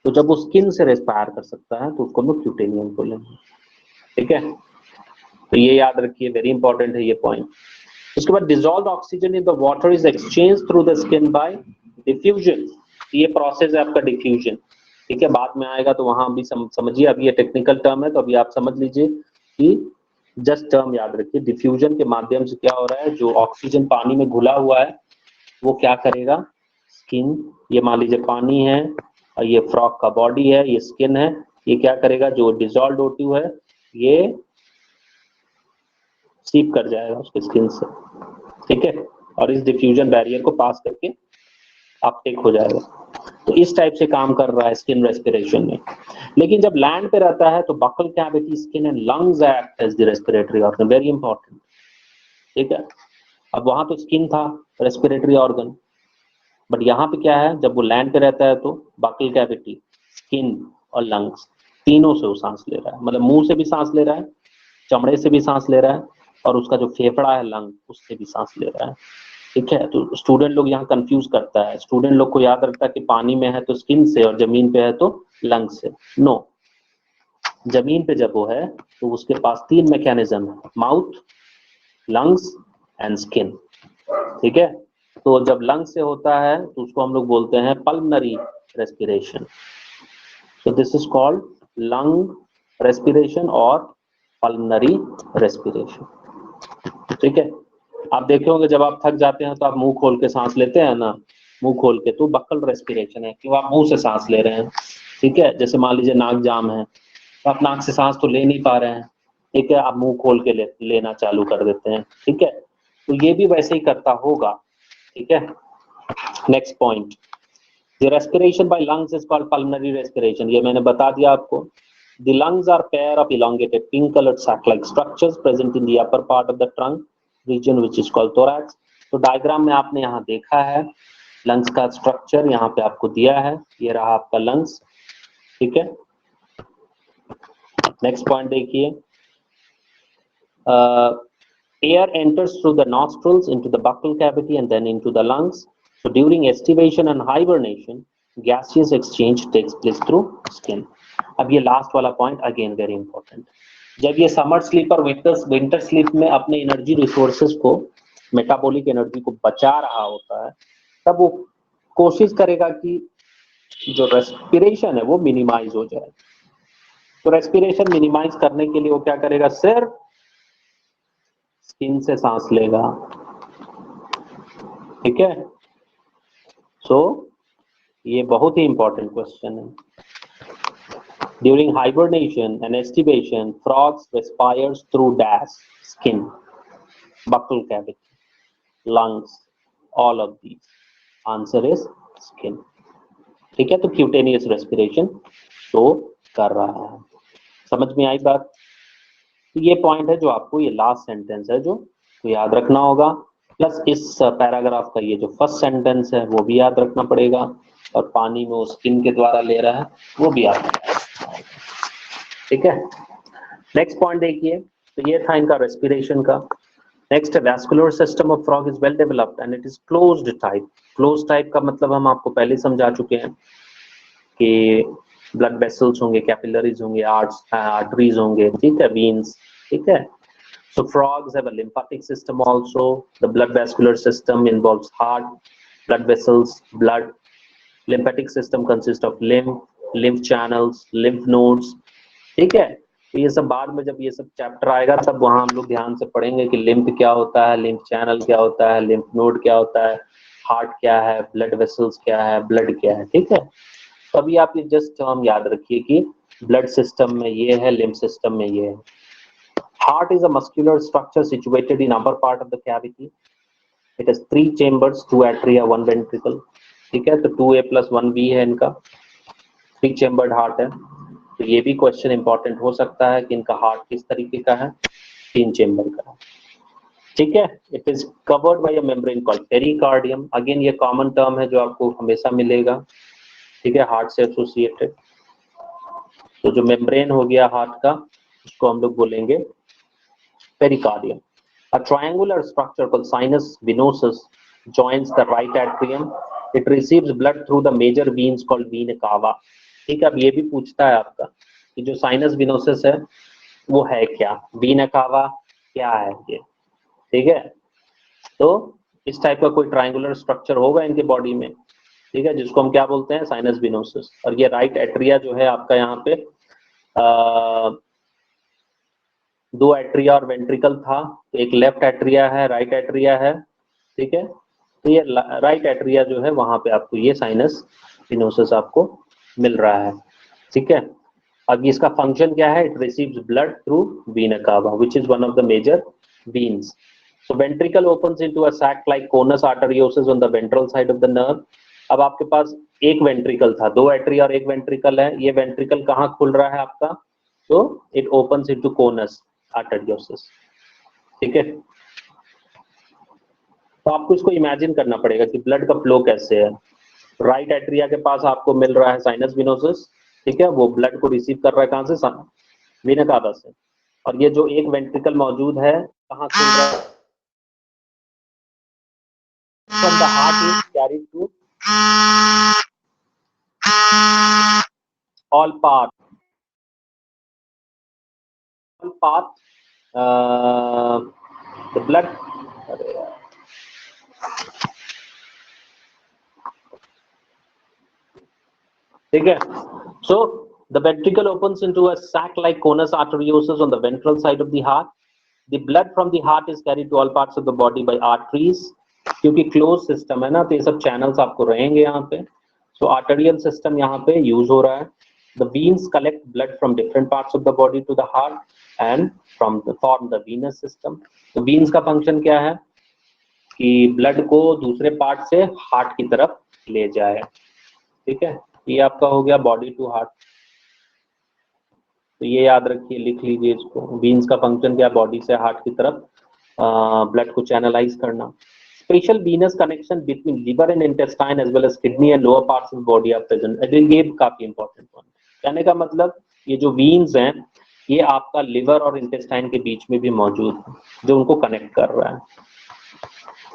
तो जब वो स्किन से रेस्पायर कर सकता है तो उसको हम लोग क्यूटेनियस बोलेंगे, ठीक है। तो ये याद रखिए, वेरी इंपॉर्टेंट है ये पॉइंट। उसके बाद dissolved oxygen in the water is exchange through the skin bye diffusion. ये प्रोसेस है आपका डिफ्यूजन, ठीक है, बाद में आएगा तो वहां भी समझिए। अभी ये टेक्निकल टर्म है तो अभी आप समझ लीजिए कि जस्ट टर्म याद रखिए। डिफ्यूजन के माध्यम से क्या हो रहा है, जो ऑक्सीजन पानी में घुला हुआ है वो क्या करेगा, स्किन, ये मान लीजिए पानी है और ये फ्रॉग का बॉडी है, ये स्किन है, ये क्या करेगा, जो डिसॉल्व्ड O2 है ये सीप कर जाएगा उसके स्किन से, ठीक है, और इस डिफ्यूजन बैरियर को पास करके अपटेक हो जाएगा। तो इस टाइप से काम कर रहा है स्किन रेस्पिरेशन में। लेकिन जब लैंड पे रहता है तो buccal cavity, skin and lungs act as the respiratory organ. Very important, ठीक है। अब वहां तो स्किन था रेस्पिरेटरी ऑर्गन, बट यहाँ पे क्या है, जब वो लैंड पे रहता है तो बकल कैविटी, स्किन और लंग्स तीनों से वो सांस ले रहा है। मतलब मुंह से भी सांस ले रहा है, चमड़े से भी सांस ले रहा है, और उसका जो फेफड़ा है लंग, उससे भी सांस ले रहा है, ठीक है। तो स्टूडेंट लोग यहाँ कंफ्यूज करता है, स्टूडेंट लोग को याद रखता है कि पानी में है तो स्किन से और जमीन पे है तो लंग से। नो, जमीन पे जब वो है तो उसके पास 3 मैकेनिज्म है, माउथ, लंग्स एंड स्किन, ठीक है। तो जब लंग से होता है तो उसको हम लोग बोलते हैं pulmonary respiration. So this is called lung respiration और pulmonary respiration, ठीक है। आप देखे होंगे जब आप थक जाते हैं तो आप मुंह खोल के सांस लेते हैं ना, मुंह खोल के, तो बक्कल रेस्पिरेशन है, क्यों आप मुंह से सांस ले रहे हैं, ठीक है। जैसे मान लीजिए नाक जाम है तो आप नाक से सांस तो ले नहीं पा रहे हैं, ठीक है, आप मुंह खोल के लेना चालू कर देते हैं, ठीक है। तो ये भी वैसे ही करता होगा, ठीक है। Next point, The respiration by lungs is called pulmonary respiration. ये मैंने बता दिया आपको। The lungs are pair of elongated pink-colored sac-like structures present in the upper part of the trunk region, which is called thorax. तो diagram में आपने यहाँ देखा है लंग्स का स्ट्रक्चर, यहाँ पे आपको दिया है, ये रहा आपका लंग्स, ठीक है। नेक्स्ट पॉइंट देखिए, air enters through the nostrils into the buccal cavity and then into the lungs. So during estivation and hibernation, gaseous exchange takes place through skin. अब ये लास्ट वाला पॉइंट अगेन वेरी इंपॉर्टेंट। जब ये summer sleep और winter sleep में अपने energy resources को, metabolic energy को बचा रहा होता है, तब वो कोशिश करेगा कि जो रेस्पिरेशन है वो मिनिमाइज हो जाए। तो रेस्पिरेशन मिनिमाइज करने के लिए वो क्या करेगा, सिर्फ स्किन से सांस लेगा, ठीक है। सो ये बहुत ही इंपॉर्टेंट क्वेश्चन है। During hibernation and aestivation, frogs respires through dash skin. buccal cavity, lungs, all of these. Answer is skin. ठीक है, तो क्यूटेनियस रेस्पिरेशन शो कर रहा है। समझ में आई बात? तो ये पॉइंट है जो आपको, ये लास्ट सेंटेंस है जो तो याद रखना होगा, प्लस इस पैराग्राफ का ये जो फर्स्ट सेंटेंस है वो भी याद रखना पड़ेगा, और पानी में वो स्किन के द्वारा ले रहा है वो भी याद रखना है। ठीक है, नेक्स्ट पॉइंट देखिए, तो ये था इनका रेस्पिरेशन का। Next, vascular system of frog is well developed and it is closed type. Close type का मतलब हम आपको पहले समझा चुके हैं कि ब्लड वेसल्स होंगे, कैपिलरीज होंगे, आर्टरीज होंगे, ठीक है, वीन्स, ठीक है। So frogs have a lymphatic system also. The blood vascular system involves heart, blood vessels, blood. Lymphatic system consists of lymph channels, lymph nodes. ठीक है, ये सब बाद में जब ये सब चैप्टर आएगा तब वहां हम लोग ध्यान से पढ़ेंगे कि लिम्फ क्या होता है, लिम्फ चैनल क्या होता है, लिम्फ नोड क्या होता है, हार्ट क्या है, ब्लड वेसल्स क्या है, ब्लड क्या है। ठीक है, तो अभी आप ये जस्ट टर्म याद रखिए कि ब्लड सिस्टम में ये है, लिम्फ सिस्टम में ये है। Heart is a muscular structure situated in upper part of the cavity. It has 3 chambers, 2 atria, 1 ventricle. ठीक है, तो 2A plus 1B है इनका, 3 chambered heart है। तो ये भी क्वेश्चन इंपॉर्टेंट हो सकता है कि इनका हार्ट किस तरीके का है, 3 चेम्बर का है। ठीक है, it is covered by a membrane called pericardium. Again ये कॉमन टर्म है जो आपको हमेशा मिलेगा, ठीक है, हार्ट से एसोसिएटेड। तो जो मेम्ब्रेन हो गया हार्ट का उसको हम लोग बोलेंगे pericardium. A triangular structure called sinus venosus joins the right atrium. It receives blood through the major veins called vena cava. ठीक है, अब ये भी पूछता है आपका कि जो साइनस विनोसिस है वो है क्या, वीना कावा क्या है ये। ठीक है, तो इस टाइप का कोई ट्रायंगुलर स्ट्रक्चर होगा इनके बॉडी में, ठीक है, जिसको हम क्या बोलते हैं, साइनस विनोसिस। और ये राइट एट्रिया जो है आपका यहाँ पे 2 एट्रिया और वेंट्रिकल था, तो एक लेफ्ट एट्रिया है, राइट एट्रिया है। ठीक है, तो ये राइट एट्रिया जो है वहां पे आपको ये साइनस विनोसिस आपको मिल रहा है। ठीक है, अब इसका फंक्शन क्या है, it receives blood through vena cava which is one of the major veins. So ventricle opens into a sac like conus arteriosus on the ventral side of the nerve. अब आपके पास एक वेंट्रिकल था, 2 atria और एक ventricle है, ये ventricle कहाँ खुल रहा है आपका, तो it opens into conus arteriosus. ठीक है, तो आपको इसको इमेजिन करना पड़ेगा कि ब्लड का फ्लो कैसे है। राइट एट्रिया के पास आपको मिल रहा है साइनस विनोसिस, ठीक है, वो ब्लड को रिसीव कर रहा है कहाँ से, वेना कावा से। और ये जो एक वेंट्रिकल मौजूद है कहाँ खुल रहा है, from the heart is carried to all path the blood ठीक है, so the ventricle opens into a sac like conus arteriosus on the ventral side of the heart. The blood from the heart is carried to all parts of the body by arteries. क्योंकि close system है ना, तो ये सब channels आपको रहेंगे यहाँ पे। सो आर्टेरियल सिस्टम यहाँ पे यूज हो रहा है। The veins collect blood from different parts of the body to the heart and from the form the venous system. तो वीन्स का फंक्शन क्या है कि ब्लड को दूसरे पार्ट से हार्ट की तरफ ले जाए। ठीक है, ये आपका हो गया बॉडी टू हार्ट। तो ये याद रखिए, लिख लीजिए इसको, वीन्स का फंक्शन क्या, बॉडी से हार्ट की तरफ ब्लड को चैनलाइज करना। Special venous connection between liver and intestine as well as kidney and lower parts of the body are present. ये काफी इंपॉर्टेंट पॉइंट। कहने का मतलब ये जो वीन्स हैं ये आपका लिवर और इंटेस्टाइन के बीच में भी मौजूद है, जो उनको कनेक्ट कर रहा है।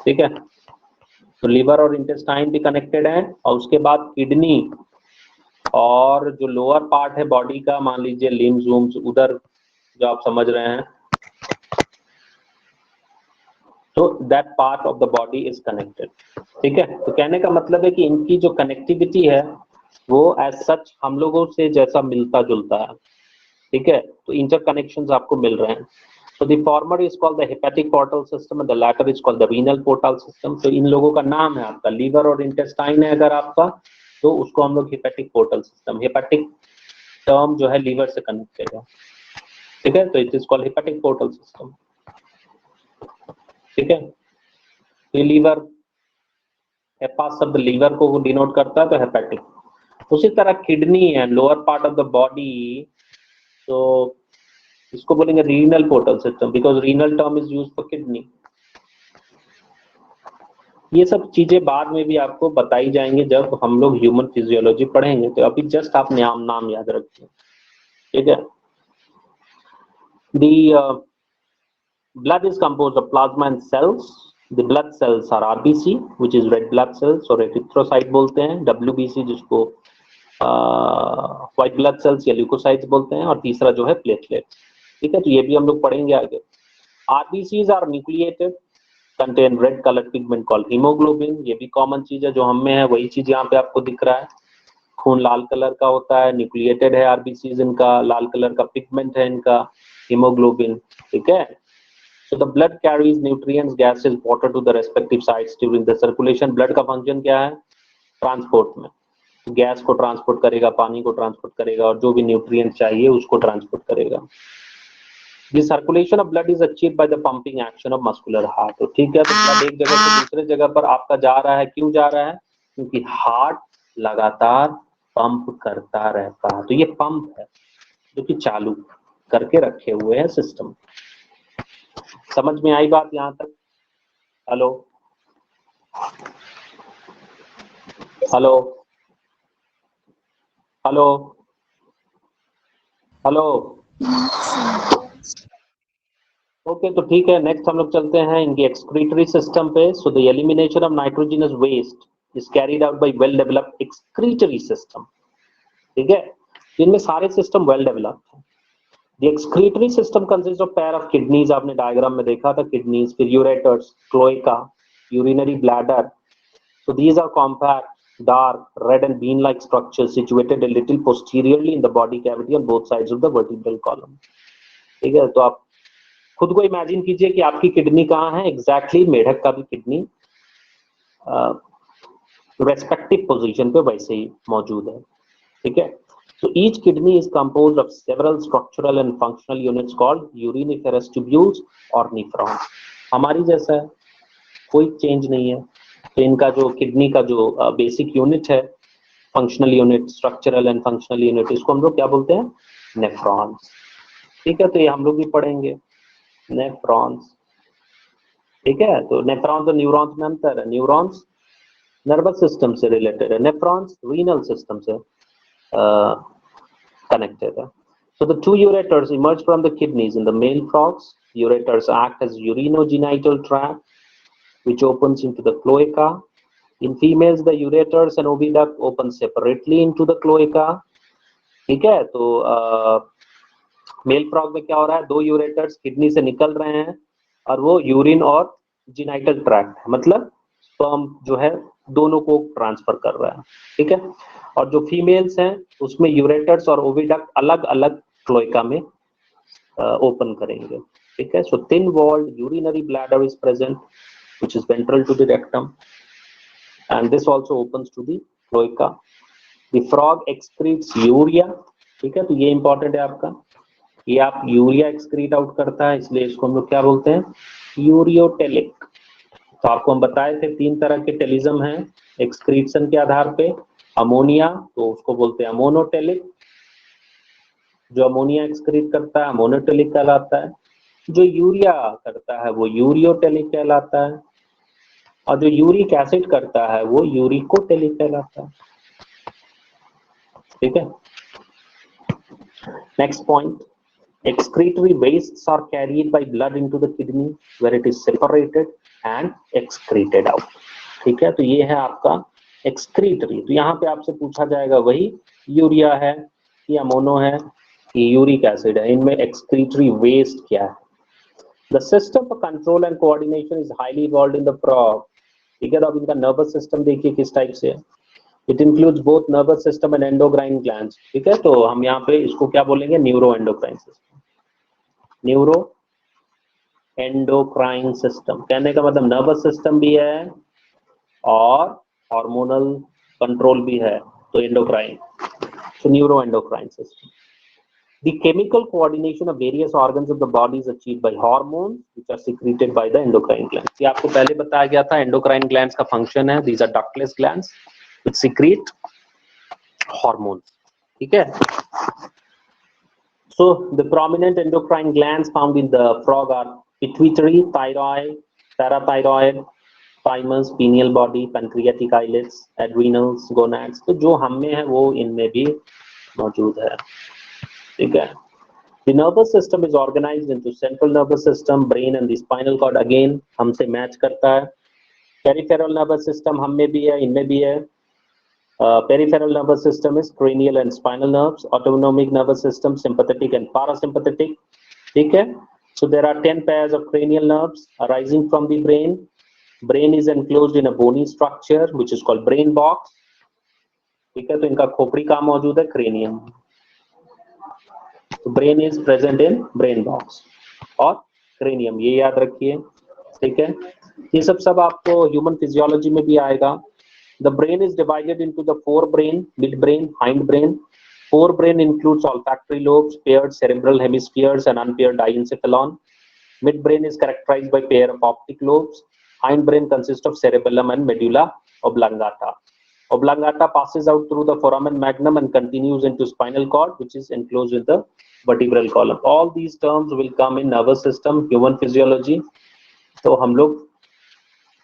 ठीक है, तो लिवर और इंटेस्टाइन भी कनेक्टेड है, और उसके बाद किडनी और जो लोअर पार्ट है बॉडी का, मान लीजिए लिम्स वूम्स, उधर जो आप समझ रहे हैं, तो that part of the body is connected. ठीक है, तो कहने का मतलब है कि इनकी जो कनेक्टिविटी है वो एज सच हम लोगों से जैसा मिलता जुलता है। ठीक है, तो इंटरकनेक्शंस आपको मिल रहे हैं। So the former is called the hepatic portal system and the latter is called the renal portal system. तो इन लोगों का नाम है आपका लीवर और इंटेस्टाइन है अगर आपका, तो उसको हम लोग hepatic portal system, hepatic term जो है लीवर से कनेक्टेड है। ठीक है, तो it is called hepatic portal system. ठीक है, तो लीवर, हेपा शब्द लीवर को डिनोट करता है, तो हेपेटिक। उसी तरह किडनी है, lower part of the body, तो इसको बोलेंगे renal portal system, because renal term is used for kidney. ये सब चीजें बाद में भी आपको बताई जाएंगे जब हम लोग ह्यूमन फिजियोलॉजी पढ़ेंगे, तो अभी जस्ट आप नाम याद रखिए, ठीक है। The blood is composed of plasma and cells. The blood cells are RBC, which is red blood cells, और एरिथ्रोसाइट बोलते हैं, WBC जिसको व्हाइट ब्लड सेल्स या ल्यूकोसाइट्स बोलते हैं, और तीसरा जो है प्लेटलेट्स, ठीक है। तो ये भी हम लोग पढ़ेंगे आगे। RBCs are nucleated, contain red colored pigment called hemoglobin, ये भी कॉमन चीज है, जो हम में है वही चीज यहाँ पे आपको दिख रहा है। खून लाल कलर का होता है, न्यूक्लिएटेड है RBCs, इनका लाल कलर का पिगमेंट है इनका हीमोग्लोबिन, ठीक है। So the blood carries nutrients, gases, water to the respective sites during the circulation. Blood का फंक्शन क्या है? ट्रांसपोर्ट में, गैस को ट्रांसपोर्ट करेगा, पानी को ट्रांसपोर्ट करेगा, और जो भी न्यूट्रिएंट चाहिए उसको ट्रांसपोर्ट करेगा। The circulation of blood is achieved by the pumping action of muscular heart. तो ठीक है, तो ब्लड एक जगह से दूसरे जगह पर आपका जा रहा है, क्यों जा रहा है? क्योंकि हार्ट लगातार पंप करता रहता है। तो ये पंप है जो कि चालू करके रखे हुए हैं सिस्टम। समझ में आई बात यहां तक? Hello hello hello hello, okay, तो ठीक है, नेक्स्ट हम लोग चलते हैं इनके एक्सक्रीटरी सिस्टम पे। So the elimination of nitrogenous waste is carried out by well developed excretory system, ठीक है। इनमें सारे सिस्टम वेल डेवलप्ड हैं। The excretory system consists of pair of kidneys, आपने डायग्राम में देखा था kidneys, फिर ureters, cloaca, urinary bladder. So these are compact, dark, red and bean-like structures situated a little posteriorly in the body cavity on both sides of the vertebral column. ठीक है, तो आप खुद को इमेजिन कीजिए कि आपकी किडनी कहाँ है एग्जैक्टली, मेढक का भी किडनी रेस्पेक्टिव पोजीशन पे वैसे ही मौजूद है, ठीक है। So each kidney is composed of several structural and functional units called uriniferous tubules or nephrons. हमारी जैसा है, कोई चेंज नहीं है। तो इनका जो किडनी का जो बेसिक यूनिट है, functional unit, structural and functional unit, इसको हम लोग क्या बोलते हैं? नेफ्रॉन्स, ठीक है। तो ये हम लोग भी पढ़ेंगे, नेफ्रॉन्स, ठीक है। तो नेफ्रॉन्स और न्यूरॉन्स में अंतर है। न्यूरॉन्स नर्वस सिस्टम से रिलेटेड है, नेफ्रॉन्स रीनल सिस्टम से connected. So the two ureters emerge from the kidneys in the male frogs. Ureters act as urinogenital tract, which opens into the cloaca. In females, the ureters and oviduct open separately into the cloaca. ठीक है, तो mail frog में क्या हो रहा है? दो ureters kidney से निकल रहे हैं और वो यूरिन और जिनाइटल ट्रैक्ट है, मतलब स्पर्म जो है दोनों को ट्रांसफर कर रहा है, ठीक है। और जो फीमेल्स हैं उसमें यूरेटर्स और ओविडक्ट अलग अलग क्लोएका में ओपन करेंगे, ठीक है। So thin walled urinary bladder is present which is ventral to the rectum and this also opens to the cloaca. The frog excretes urea, ठीक है। तो ये इंपॉर्टेंट है आपका, ये आप यूरिया एक्सक्रीट आउट करता है, इसलिए इसको हम लोग क्या बोलते हैं? यूरियोटेलिक। तो आपको हम बताए थे 3 तरह के टेलिज्म हैं एक्सक्रीशन के आधार पे। अमोनिया, तो उसको बोलते हैं अमोनोटेलिक, जो अमोनिया एक्सक्रीट करता है अमोनोटेलिक कहलाता है। जो यूरिया करता है वो यूरियोटेलिक कहलाता है, और जो यूरिक एसिड करता है वो यूरिकोटेलिक कहलाता है, ठीक है। Next point, excretory wastes are carried by blood into the kidney where it is separated and excreted out, ठीक है। तो ये है आपका excretory। तो यहाँ पे आपसे पूछा जाएगा वही यूरिया है कि अमोनो है कि यूरिक एसिड है, इनमें excretory waste क्या है? The system for control and coordination is highly evolved in the frog, ठीक है। तो अब इनका नर्वस सिस्टम देखिए किस टाइप से है। It includes both nervous system and endocrine glands, ठीक है। तो हम यहाँ पे इसको क्या बोलेंगे? Neuro endocrine system. Neuro endocrine system कहने का मतलब नर्वस सिस्टम भी है और हार्मोनल कंट्रोल भी है, तो एंडोक्राइन, तो neuro endocrine system. The chemical coordination of various organs of the body is achieved by hormones which are secreted by the endocrine glands. ये आपको पहले बताया गया था, endocrine glands का function है, these are ductless glands which secrete hormones. ठीक है? So the prominent endocrine glands found in the frog are pituitary, thyroid, parathyroid, thymus, pineal body, pancreatic islets, adrenals, gonads. तो जो हम में है वो इनमें भी मौजूद है. ठीक है? The nervous system is organized into central nervous system, brain and the spinal cord. Again हमसे मैच करता है. Peripheral nervous system हम में भी है, इनमें भी है. Peripheral nervous system is cranial and spinal nerves. Autonomic nervous system, sympathetic and parasympathetic. ठीक है? So there are 10 pairs of cranial nerves arising from the brain. Brain is enclosed in a bony structure which is called brain box. ठीक है? तो इनका खोपड़ी कहाँ मौजूद है? cranium. Brain is present in brain box और क्रेनियम, ये याद रखिए. ठीक है? ये सब आपको ह्यूमन फिजियोलॉजी में भी आएगा. The brain is divided into the fore brain, mid brain, hind brain. Fore brain includes olfactory lobes, paired cerebral hemispheres and unpaired diencephalon. Mid brain is characterized by pair of optic lobes. Hind brain consists of cerebellum and medulla oblongata. Oblongata passes out through the foramen magnum and continues into spinal cord, which is enclosed with the vertebral column. All these terms will come in nervous system, human physiology. तो हम लोग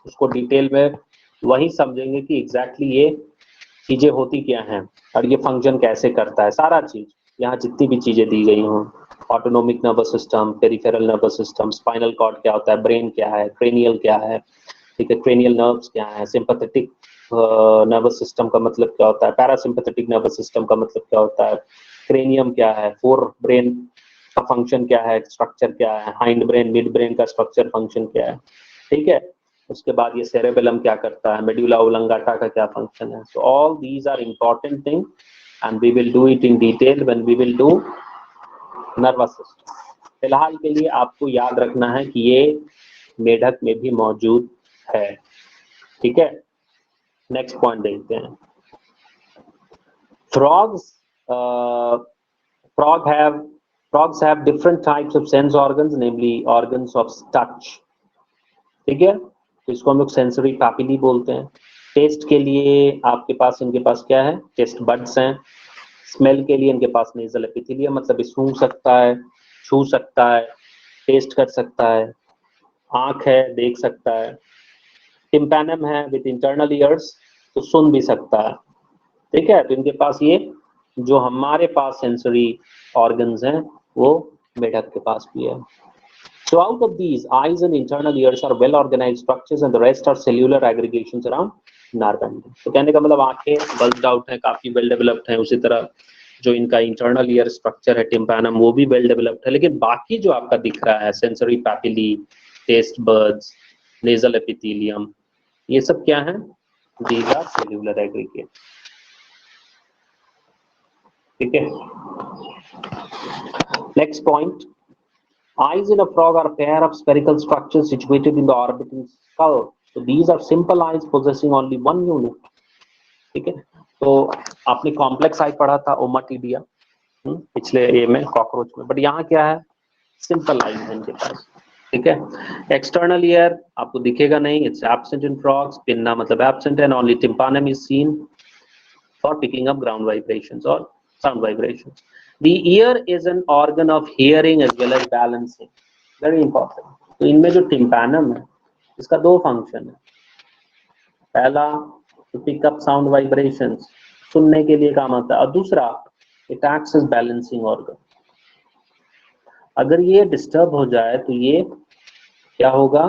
उसको detail में वही समझेंगे कि exactly ये चीजें होती क्या हैं और ये फंक्शन कैसे करता है. सारा चीज यहाँ जितनी भी चीजें दी गई हों, autonomic nervous system, peripheral nervous system, spinal cord क्या होता है, ब्रेन क्या है, क्रेनियल क्या है, ठीक है, क्रेनियल नर्व्स क्या है, सिंपैथेटिक नर्वस सिस्टम का मतलब क्या होता है, पैरासिम्पैथेटिक नर्वस सिस्टम का मतलब क्या होता है, क्रेनियम क्या है, फोर ब्रेन का फंक्शन क्या है, स्ट्रक्चर क्या है, हाइंड ब्रेन, मिड ब्रेन का स्ट्रक्चर फंक्शन क्या है. ठीक है? उसके बाद ये सेरेबेलम क्या करता है, मेडुला ओब्लंगाटा का क्या फंक्शन है. So all these are important thing and we will do it in detail when we will do nervous system. फिलहाल के लिए आपको याद रखना है कि ये मेढक में भी मौजूद है. ठीक है? नेक्स्ट पॉइंट देखते हैं. Frogs have different types of sense organs, namely organs of touch. ठीक है? तो इसको हम लोग सेंसरी पैपिली बोलते हैं. टेस्ट के लिए आपके पास इनके पास क्या है, टेस्ट बड्स हैं. स्मेल के लिए इनके पास नेजल एपिथेलियम, मतलब सूंघ सकता है, छू सकता है, टेस्ट कर सकता है. आंख है, देख सकता है. टिम्पैनम है विद इंटरनल ईयर्स, तो सुन भी सकता है. ठीक है? तो इनके पास ये जो हमारे पास सेंसरी ऑर्गन्स हैं वो मेढक के पास भी है. So out of these, eyes and internal ears are well organized structures and the rest are cellular aggregations around nerve endings. तो कहने का मतलब आंखें बल्ब्ड आउट हैं, काफी वेल डेवलप्ड हैं. उसी तरह जो इनका इंटरनल ईयर स्ट्रक्चर है टिम्पैनम, वो भी वेल डेवलप्ड है. लेकिन बाकी जो आपका दिख रहा है, sensory papillae, taste buds, nasal epithelium, ये सब क्या है? These are cellular aggregates. ठीक है? Next point. Eyes in a frog are a pair of spherical structures situated in the orbiting skull. So these are simple eyes possessing only one unit. ठीक है? तो आपने कॉम्प्लेक्स आई पढ़ा था ओमाटिडिया पिछले ए में, कॉकरोच में, बट यहाँ क्या है? सिंपल आई है इनके पास. ठीक है? एक्सटर्नल ईयर आपको दिखेगा नहीं, it's absent in frogs. Pinna मतलब एब्सेंट है. Only tympanum is seen for picking up ground vibrations और sound vibrations. The ear is an organ of hearing as well as balancing. Very important. तो इनमें जो tympanum है इसका दो function है. पहला to pick up sound vibrations, सुनने के लिए काम आता है, और दूसरा it acts as balancing organ. अगर ये डिस्टर्ब हो जाए तो ये क्या होगा?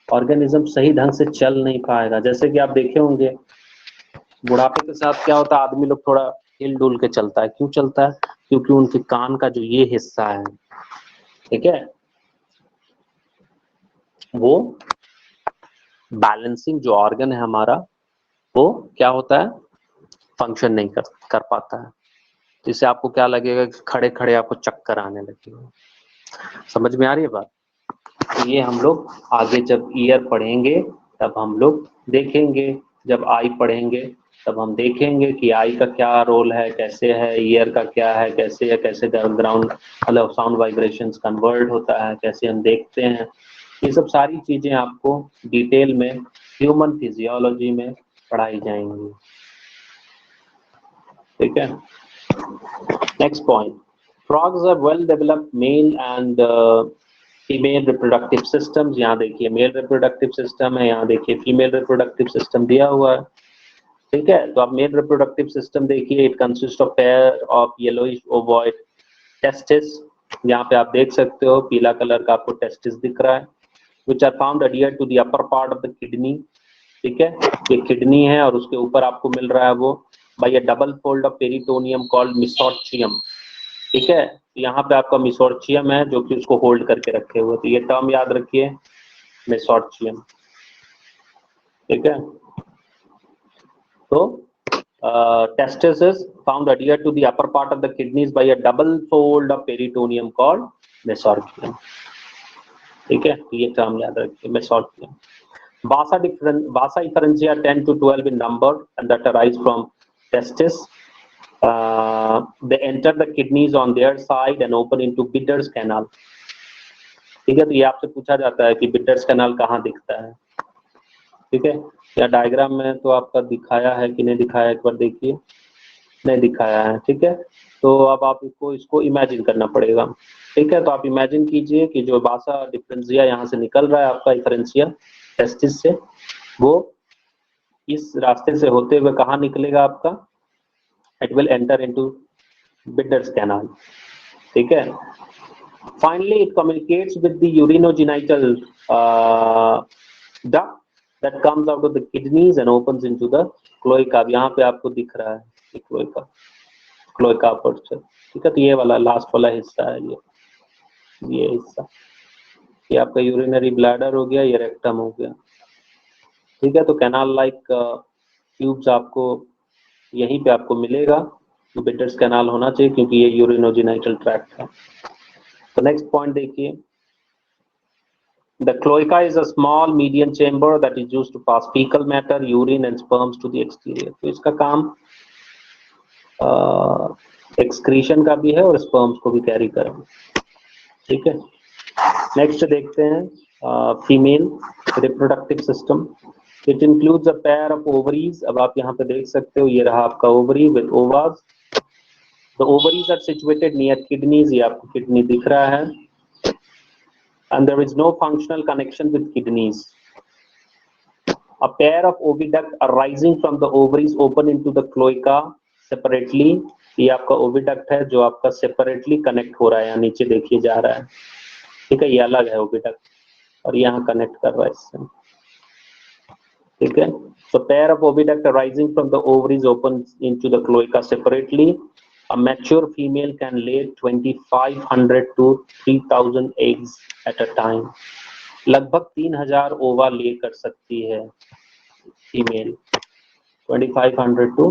ऑर्गेनिज्म सही ढंग से चल नहीं पाएगा. जैसे कि आप देखे होंगे बुढ़ापे के साथ क्या होता है, आदमी लोग थोड़ा हिल डुल के चलता है. क्यों चलता है? क्योंकि उनके कान का जो ये हिस्सा है, ठीक है, वो बैलेंसिंग जो ऑर्गन है हमारा, वो क्या होता है? फंक्शन नहीं कर पाता है. जिससे आपको क्या लगेगा कि खड़े खड़े आपको चक्कर आने लगेगा. समझ में आ रही है बात? तो ये हम लोग आगे जब ईयर पढ़ेंगे तब हम लोग देखेंगे, जब आई पढ़ेंगे तब हम देखेंगे कि आई का क्या रोल है, कैसे है, ईयर का क्या है, कैसे ग्राउंड मतलब साउंड वाइब्रेशंस कन्वर्ट होता है, कैसे हम देखते हैं। ये सब सारी चीजें आपको डिटेल में ह्यूमन फिजियोलॉजी में पढ़ाई जाएंगी। ठीक है, next point, frogs are well developed male and female reproductive systems. यहाँ देखिए मेल रिप्रोडक्टिव सिस्टम है, यहाँ देखिए फीमेल रिप्रोडक्टिव सिस्टम दिया हुआ है। ठीक है, तो आप मेल रिप्रोडक्टिव सिस्टम देखिए, it consist of pair of yellowish ovoid testis. यहाँ पे आप देख सकते हो पीला कलर का आपको टेस्टिस दिख रहा है, which are found adhere to the upper part of the kidney. ठीक है, ये किडनी है और उसके ऊपर आपको मिल रहा है वो by a double fold of peritoneum called mesorchium. ठीक है, यहाँ पे आपका मिसोर्चियम है जो कि उसको होल्ड करके रखे हुए, तो ये टर्म याद रखिए, मिसोर्चियम। ठीक है, तो testis is found adhere to the upper part of the kidneys by a double fold of peritoneum called mesorchium। ठीक है, तो ये टर्म याद रखिए, mesorchium। Vasa efferentia 10 to 12 in number and that arise from testis। They enter the kidneys on their side and open into Bidder's canal। ठीक है, तो ये आपसे पूछा जाता है कि बिडर्स कैनाल कहाँ दिखता है। ठीक है, या डायग्राम में तो आपका दिखाया है कि नहीं दिखाया, एक बार देखिए, नहीं दिखाया है। ठीक है, तो अब आप इसको इमेजिन करना पड़ेगा। ठीक है, तो आप इमेजिन कीजिए कि जो बासा डिफरेंशिया यहाँ से निकल रहा है आपका डिफरेंशिया टेस्टिस से, वो इस रास्ते से होते हुए कहाँ निकलेगा आपका, it will enter into bidders canal. ठीक है, finally it communicates with the urinogenital duct that comes out of the kidneys and opens into the cloaca। यहाँ पे आपको दिख रहा है क्लोएका अपर्चर। ठीक है, तो ये वाला लास्ट वाला हिस्सा है, ये हिस्सा, ये आपका यूरिनरी ब्लैडर हो गया, ये रेक्टम हो गया। ठीक है, तो कैनाल लाइक ट्यूब्स आपको यहीं पे आपको मिलेगा, तो बिडर्स कैनाल होना चाहिए क्योंकि ये यूरिनोजेनिटल ट्रैक्ट है। तो नेक्स्ट पॉइंट देखिए, the cloaca is a small median chamber that is used to pass fecal matter, urine and sperms to the exterior। तो इसका काम एक्सक्रीशन का भी है और स्पर्म्स को भी कैरी करेंगे। ठीक है, नेक्स्ट देखते हैं female reproductive system. It includes a pair of ovaries. अब आप यहाँ पे देख सकते हो, ये रहा आपका ovary with ovas. The ovaries are situated near kidneys, ये आपको किडनी दिख रहा है, and there is no functional connection with kidneys। A pair of oviduct arising from the ovaries open into the cloaca separately। ये आपका oviduct है जो आपका सेपरेटली कनेक्ट हो रहा है, यहाँ नीचे देखिए जा रहा है। ठीक है, ये अलग है ओविडक्ट और यहाँ कनेक्ट कर रहा है इससे। ठीक है, so pair of oviduct arising from the ovaries opens into the cloaca separately। A mature female can lay 2500 to 3000 eggs at a time। लगभग 3000 ओवा ले कर सकती है फीमेल, 2500 to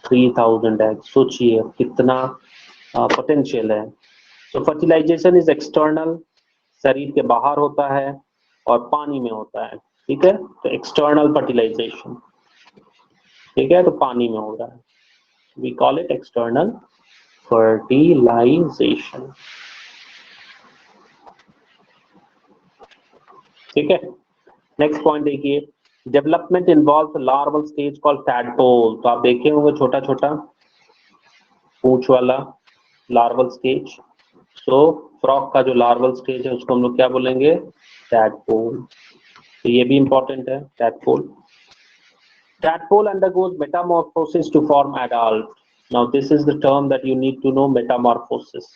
3000 eggs। सोचिए कितना पोटेंशियल है। तो फर्टिलाइजेशन इज एक्सटर्नल, शरीर के बाहर होता है और पानी में होता है। ठीक है, तो एक्सटर्नल फर्टिलाइजेशन, ठीक है, तो पानी में हो रहा है, we call it external fertilization. ठीक है, नेक्स्ट पॉइंट देखिए, development involve larval stage called tadpole. तो आप देखे होंगे छोटा छोटा पूंछ वाला लार्वल स्टेज। सो फ्रॉग का जो लार्वल स्टेज है उसको हम लोग क्या बोलेंगे, टैडपोल। तो ये भी इंपॉर्टेंट है, tadpole. Tadpole undergoes metamorphosis to form adult। Now this is the term that you need to know, metamorphosis।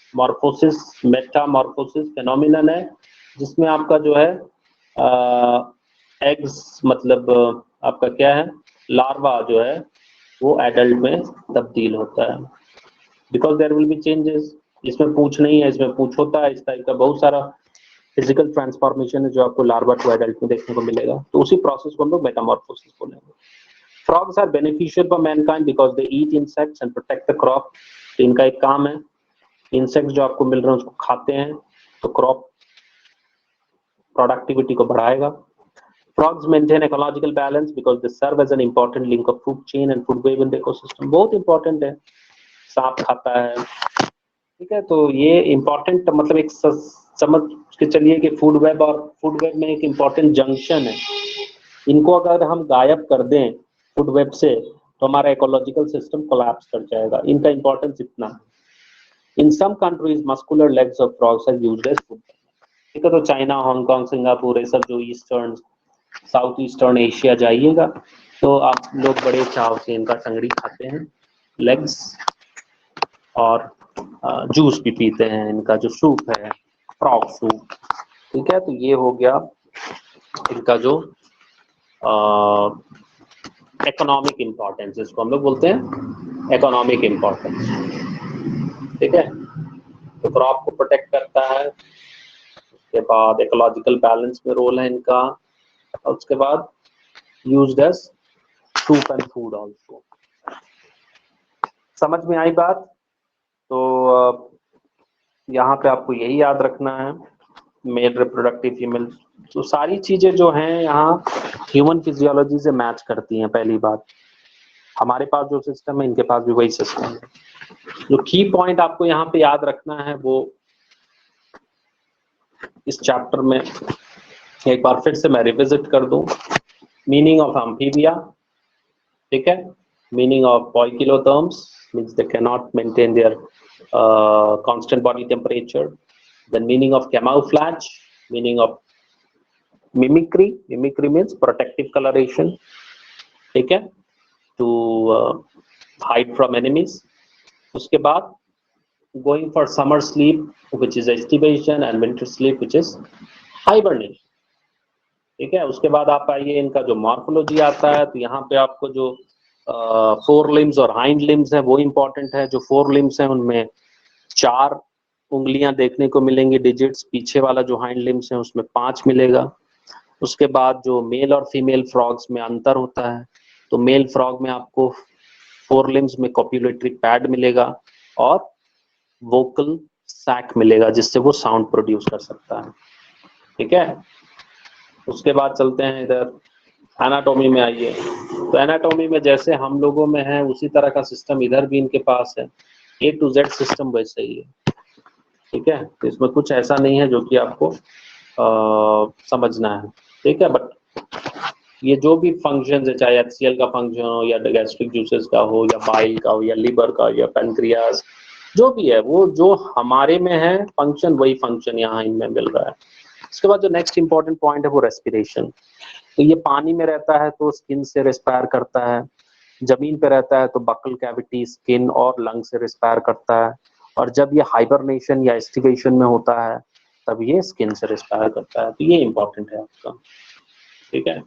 metamorphosis phenomenon है जिसमें आपका जो है एग्स मतलब आपका क्या है, लार्वा जो है वो एडल्ट में तब्दील होता है, because there will be changes. इसमें पूछ नहीं है, इसमें पूछ होता है। इस टाइप का बहुत सारा फिजिकल ट्रांसफॉर्मेशन है जो आपको लार्वा टू एडल्ट में देखने को मिलेगा, तो उसी प्रोसेस को हम लोग मेटामॉर्फोसिस बोलेंगे। Frogs are beneficial for mankind because they eat insects and protect the crop। तो इनका एक काम है, इंसेक्ट्स जो आपको मिल रहे हैं उसको खाते हैं, तो क्रॉप प्रोडक्टिविटी को बढ़ाएगा। Frogs maintain ecological balance because they serve as an important link of food chain and food web in the ecosystem. बहुत important है, सांप खाता है, ठीक है। तो ये important मतलब एक समझ के चलिए कि फूड वेब और फूड वेब में एक important जंक्शन है। इनको अगर हम गायब कर दें फूड वेब से तो हमारा इकोलॉजिकल सिस्टम कोलैप्स कर जाएगा। इनका इंपॉर्टेंस इतना। In some countries muscular legs of frogs are used as food, ठीक है। तो चाइना, हांगकांग, सिंगापुर, ये सब जो ईस्टर्न साउथ ईस्टर्न एशिया जाइएगा तो आप लोग बड़े चाव से इनका टंगड़ी खाते हैं, लेग्स, और जूस भी पीते हैं। इनका जो सूप है फ्रॉग सूप, ठीक है। तो ये हो गया इनका जो इकोनॉमिक इम्पोर्टेंस, इसको हम लोग बोलते हैं इकोनॉमिक इम्पोर्टेंस, ठीक है। तो क्रॉप को प्रोटेक्ट करता है, उसके बाद इकोलॉजिकल बैलेंस में रोल है इनका, और उसके बाद used as soup and food also. समझ में आई बात? तो यहाँ पे आपको यही याद रखना है, मेल रिप्रोडक्टिव फीमेल, तो सारी चीजें जो हैं यहाँ ह्यूमन फिजियोलॉजी से मैच करती हैं। पहली बात, हमारे पास जो सिस्टम है इनके पास भी वही सिस्टम है। जो की पॉइंट आपको यहाँ पे याद रखना है वो इस चैप्टर में एक बार फिर से मैं रिविजिट कर दूं। मीनिंग ऑफ एम्फीबिया, ठीक है। Meaning of poikilotherms means they can not maintain their constant body temperature. Then meaning of camouflage, meaning of mimicry, mimicry means protective colouration, ठीक है, टू हाइड फ्रॉम एनिमीज। उसके बाद going for summer sleep which is estivation and winter sleep which is hibernation, ठीक है। उसके बाद आप आइए इनका जो मॉर्फोलॉजी आता है, तो यहाँ पे आपको जो फोर लिम्स और हाइंड लिम्स है वो इम्पोर्टेंट है। जो फोर लिम्स हैं उनमें 4 उंगलियां देखने को मिलेंगी, डिजिट्स। पीछे वाला जो हाइंड लिम्स है उसमें 5 मिलेगा। उसके बाद जो मेल और फीमेल फ्रॉग्स में अंतर होता है, तो मेल फ्रॉग में आपको 4 लिम्स में कॉप्युलेटरी पैड मिलेगा और वोकल सैक मिलेगा जिससे वो साउंड प्रोड्यूस कर सकता है, ठीक है। उसके बाद चलते हैं इधर एनाटॉमी में आइए। तो एनाटॉमी में जैसे हम लोगों में है उसी तरह का सिस्टम इधर भी इनके पास है, A to Z सिस्टम वैसे ही है, ठीक है। तो इसमें कुछ ऐसा नहीं है जो कि आपको समझना है, ठीक है। बट ये जो भी फंक्शन है, चाहे HCl का फंक्शन हो या गैस्ट्रिक जूसेस का हो या बाइल का हो या लिवर का या पैनक्रियास, जो भी है वो जो हमारे में है फंक्शन, वही फंक्शन यहाँ इनमें मिल रहा है। उसके बाद जो नेक्स्ट इंपॉर्टेंट पॉइंट है वो रेस्पिरेशन। तो ये पानी में रहता है तो स्किन से रेस्पायर करता है, जमीन पे रहता है तो बकल कैविटी, स्किन और लंग से रेस्पायर करता है, और जब ये हाइबरनेशन या एस्टिवेशन में होता है तब ये स्किन से रेस्पायर करता है। तो ये इंपॉर्टेंट है आपका, ठीक है।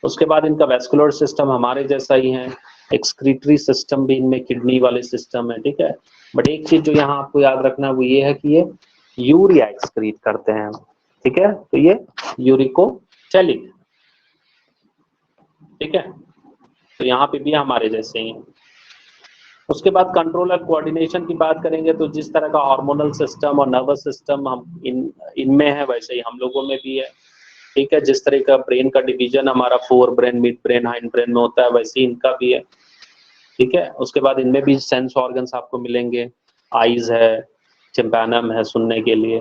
उसके बाद इनका वेस्कुलर सिस्टम हमारे जैसा ही है, एक्सक्रीटरी सिस्टम भी इनमें किडनी वाले सिस्टम है, ठीक है। बट एक चीज जो यहाँ आपको याद रखना है वो ये है कि ये यूरिया एक्सक्रीट करते हैं, ठीक है। तो ये यूरिकोचैलिक, ठीक है। तो यहाँ पे भी हमारे जैसे ही हैं। उसके बाद कंट्रोल और कोऑर्डिनेशन की बात करेंगे तो जिस तरह का हार्मोनल सिस्टम और नर्वस सिस्टम हम इनमें है वैसे ही हम लोगों में भी है, ठीक है। जिस तरह का ब्रेन का डिवीजन हमारा fore brain, mid brain, hind brain में होता है वैसे ही इनका भी है, ठीक है। उसके बाद इनमें भी सेंस ऑर्गन्स आपको मिलेंगे, आईज है, टिम्पैनम है सुनने के लिए,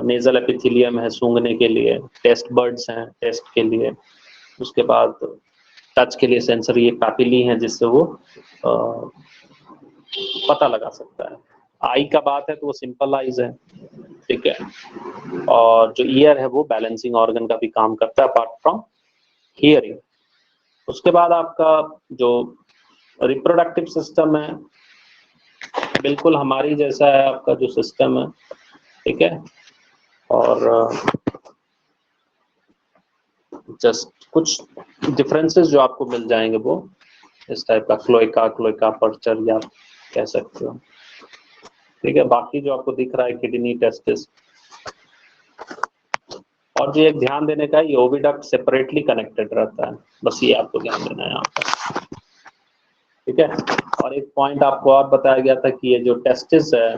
नेजल एपिथेलियम है सूंघने के लिए, टेस्ट बर्ड्स हैं टेस्ट के लिए। उसके बाद टच के लिए सेंसरी पैपिली है जिससे वो पता लगा सकता है। आई का बात है तो वो सिंपल आईज है, ठीक है। और जो ईयर है वो बैलेंसिंग ऑर्गन का भी काम करता है अपार्ट फ्रॉम हियरिंग। उसके बाद आपका जो रिप्रोडक्टिव सिस्टम है बिल्कुल हमारी जैसा है आपका जो सिस्टम है, ठीक है। और जस्ट कुछ डिफरेंसेस जो आपको मिल जाएंगे वो इस टाइप का, क्लोइका पर्चर या कह सकते हो, ठीक है। बाकी जो आपको दिख रहा है किडनी, टेस्टिस, और जो एक ध्यान देने का ये ओविडक्ट सेपरेटली कनेक्टेड रहता है, बस ये आपको ध्यान देना है यहाँ पर, ठीक है। और एक पॉइंट आपको और बताया गया था कि ये जो टेस्टिस है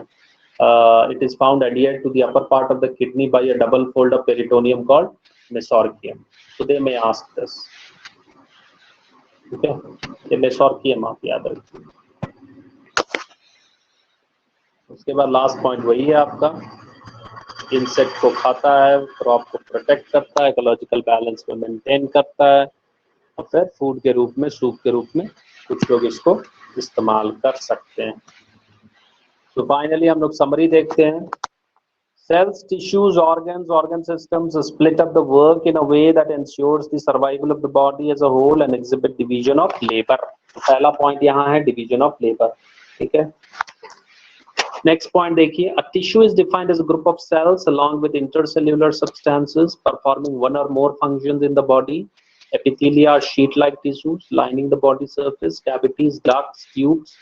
it is found adhered to the upper part of the kidney by a double fold of peritoneum called mesorchium. So they may ask this. Okay, ये mesorchium आप याद रखिए. उसके बाद लास्ट पॉइंट वही है आपका, इंसेक्ट को खाता है, क्रॉप को प्रोटेक्ट करता है, इकोलॉजिकल बैलेंस को मेंटेन करता है, और फिर फूड के रूप में, सूप के रूप में कुछ लोग इसको इस्तेमाल कर सकते हैं. तो फाइनली हम लोग समरी देखते हैं. Cells, tissues, organs, organ systems split up the work in a way that ensures the survival of the body as a whole and exhibit division of labor. पहला पॉइंट यहाँ है division of labor. ठीक है. Next point देखिए, a tissue is defined as a group of cells along with intercellular substances performing one or more functions in the body. Epithelia are sheet-like tissues lining the body surface. Cavities, ducts, tubes.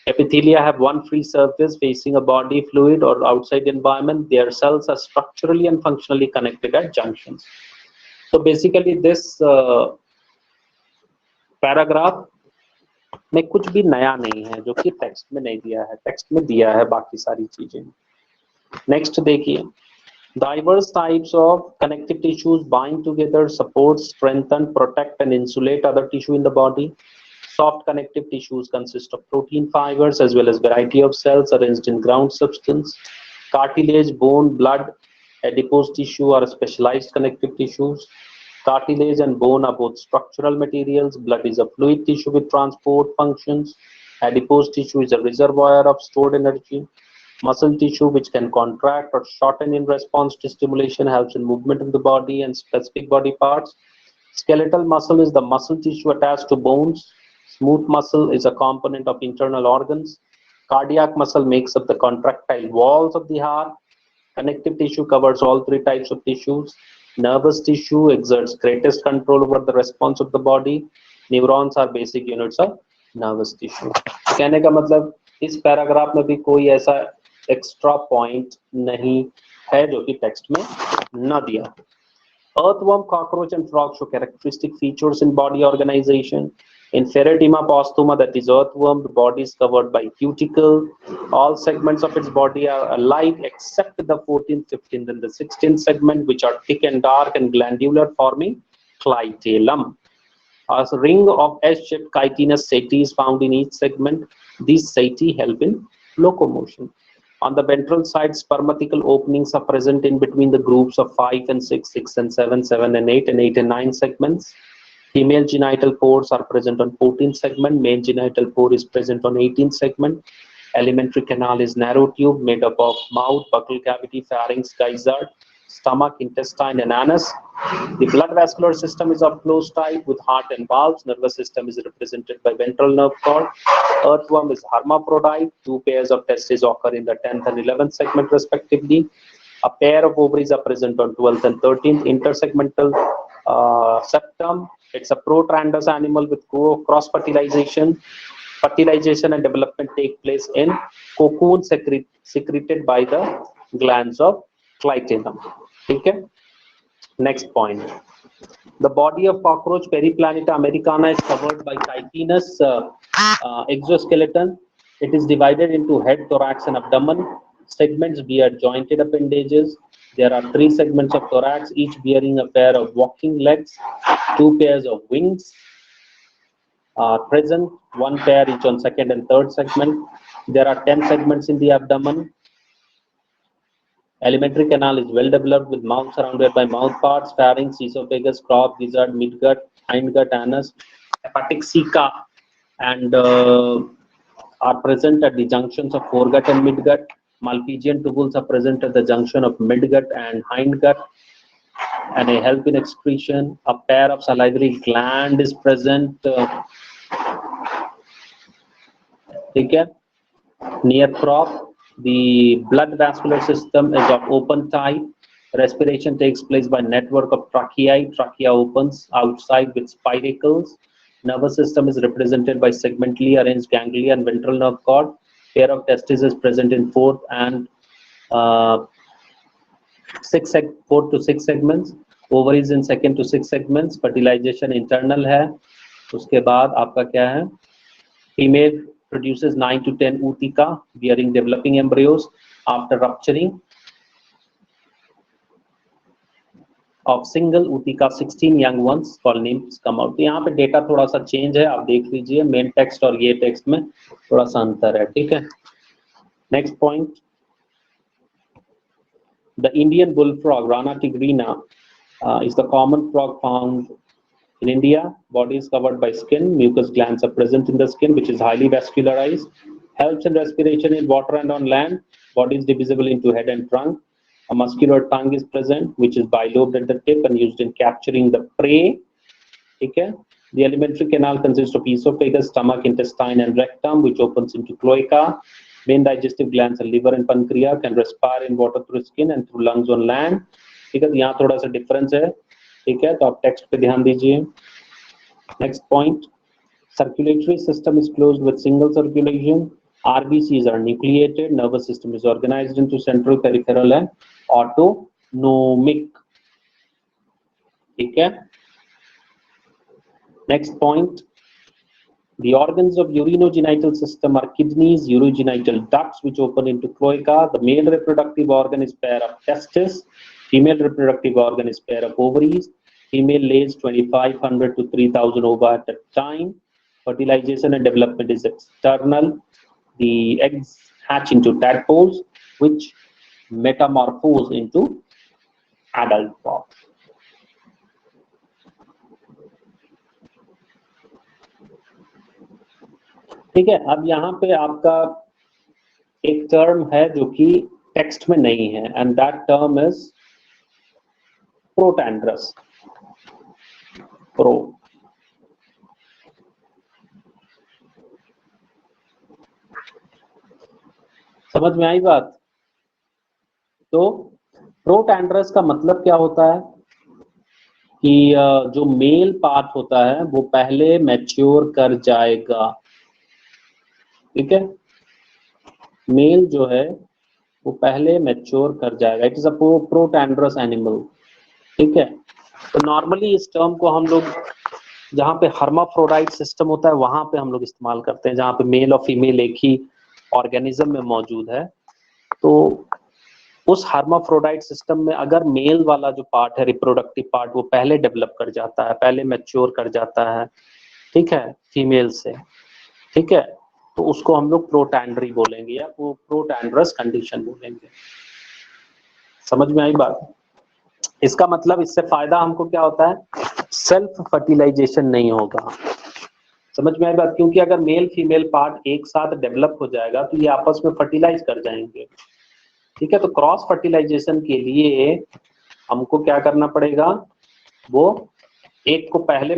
Epithelia have one free surface facing a body fluid or outside environment. Their cells are structurally and functionally connected at junctions. So basically this paragraph में कुछ भी नया नहीं है जो कि text में नहीं दिया है, टेक्स्ट में दिया है बाकी सारी चीजें. नेक्स्ट देखिए, diverse types of connective tissues bind together, support, strengthen, protect and insulate other tissue in the body. Soft connective tissues consist of protein fibers as well as variety of cells arranged in ground substance. Cartilage, bone, blood, adipose tissue are specialized connective tissues. Cartilage and bone are both structural materials. Blood is a fluid tissue with transport functions. Adipose tissue is a reservoir of stored energy. Muscle tissue, which can contract or shorten in response to stimulation, helps in movement of the body and specific body parts. Skeletal muscle is the muscle tissue attached to bones. Smooth muscle is a component of internal organs. Cardiac muscle makes up the contractile walls of the heart. Connective tissue covers all three types of tissues. Nervous tissue exerts greatest control over the response of the body. Neurons are basic units of nervous tissue. कहने का मतलब इस paragraph में भी कोई ऐसा extra point नहीं है जो कि टेक्स्ट में न दिया. Earthworm, cockroach and frog show characteristic features in body organization. In Ferretima postuma, that is earthworm, the body is covered by cuticle. All segments of its body are alike except the 14th, 15th and the 16th segment, which are thick and dark and glandular, forming clitellum. A ring of S-shaped chitinous setae is found in each segment. These setae help in locomotion. On the ventral side, spermatical openings are present in between the groups of 5 and 6, 6 and 7, 7 and 8, and 8 and 9 segments. Female genital pores are present on 14th segment. Male genital pore is present on 18th segment. Alimentary canal is narrow tube made up of mouth, buccal cavity, pharynx, gizzard, stomach, intestine, and anus. The blood vascular system is of closed type with heart and valves. Nervous system is represented by ventral nerve cord. Earthworm is hermaphrodite. 2 pairs of testes occur in the 10th and 11th segment respectively. A pair of ovaries are present on 12th and 13th. Intersegmental septum. It's a protrandous animal with cross fertilization. Fertilization and development take place in cocoon secreted by the glands of clitellum. Okay. Next point. The body of cockroach Periplaneta americana is covered by chitinous exoskeleton. It is divided into head, thorax, and abdomen. Segments bear jointed appendages. There are 3 segments of thorax, each bearing a pair of walking legs. 2 pairs of wings are present, 1 pair each on 2nd and 3rd segment. There are 10 segments in the abdomen. Alimentary canal is well developed with mouth surrounded by mouth parts, pharynx, esophagus, crop, gizzard, midgut, hindgut, anus. Hepatic ceca and are present at the junctions of foregut and midgut. Malpighian tubules are present at the junction of midgut and hindgut and they help in excretion. A pair of salivary gland is present near crop. The blood vascular system is of open type. Respiration takes place by network of tracheae. Trachea opens outside with spiracles. Nervous system is represented by segmentally arranged ganglia and ventral nerve cord. Pair of testes is present in 4th and 4 to 6 segments. Ovaries in 2nd to 6 segments. Fertilization internal है. उसके बाद आपका क्या है? Female produces 9 to 10 ootheca bearing developing embryos after rupturing. of single Utica 16 young ones called nymphs come out। तो यहाँ पे data थोड़ा सा चेंज है, आप देख लीजिए मेन टेक्स्ट और ये टेक्स्ट में थोड़ा सा अंतर है, ठीक है। Next point, the Indian bullfrog Rana tigrina is the common frog found in India. Body is covered by skin, mucous glands are present in the skin which is highly vascularized, helps in respiration in water and on land. Body is divisible into head and trunk. A muscular tongue is present, which is bilobed at the tip and used in capturing the prey. Okay. The alimentary canal consists of esophagus, stomach, intestine, and rectum, which opens into cloaca. Main digestive glands are liver and pancreas, can respire in water through skin and through lungs on land. ठीक है, यहाँ थोड़ा सा difference है, ठीक है, तो आप टेक्स्ट पे ध्यान दीजिए। Next point, circulatory system is closed with single circulation. RBCs are nucleated. Nervous system is organized into central, peripheral, and autonomic. Okay. Next point. The organs of urinogenital system are kidneys, urogenital ducts which open into cloaca. The male reproductive organ is pair of testes. Female reproductive organ is pair of ovaries. Female lays 2,500 to 3,000 ova at a time. Fertilization and development is external. The eggs hatch into tadpoles, which metamorphose into adult frogs. ठीक है, अब यहाँ पे आपका एक term है जो कि टेक्स्ट में नहीं है, and that term is protandrous. Pro समझ में आई बात? तो प्रोटैंड्रस का मतलब क्या होता है कि जो मेल पार्ट होता है वो पहले मैच्योर कर जाएगा, ठीक है, मेल जो है वो पहले मैच्योर कर जाएगा। इट इज अ प्रोटैंड्रस एनिमल, ठीक है। तो नॉर्मली इस टर्म को हम लोग जहाँ पे हर्माफ्रोडाइट सिस्टम होता है वहां पे हम लोग इस्तेमाल करते हैं, जहाँ पे मेल और फीमेल एक ही ऑर्गेनिज्म में मौजूद है। तो उस हर्माफ्रोडाइट सिस्टम में अगर मेल वाला जो पार्ट है, रिप्रोडक्टिव पार्ट, वो पहले डेवलप कर जाता है, पहले मैच्योर कर जाता है, ठीक है, फीमेल से, ठीक है, तो उसको हम लोग प्रोटैंड्री बोलेंगे या वो प्रोटैंड्रस कंडीशन बोलेंगे। समझ में आई बात? इसका मतलब इससे फायदा हमको क्या होता है, सेल्फ फर्टिलाइजेशन नहीं होगा। समझ में आई बात? क्योंकि अगर मेल फीमेल पार्ट एक साथ डेवलप हो जाएगा तो ये आपस में फर्टिलाइज कर जाएंगे, ठीक है। तो क्रॉस फर्टिलाइजेशन के लिए हमको क्या करना पड़ेगा, वो एक को पहले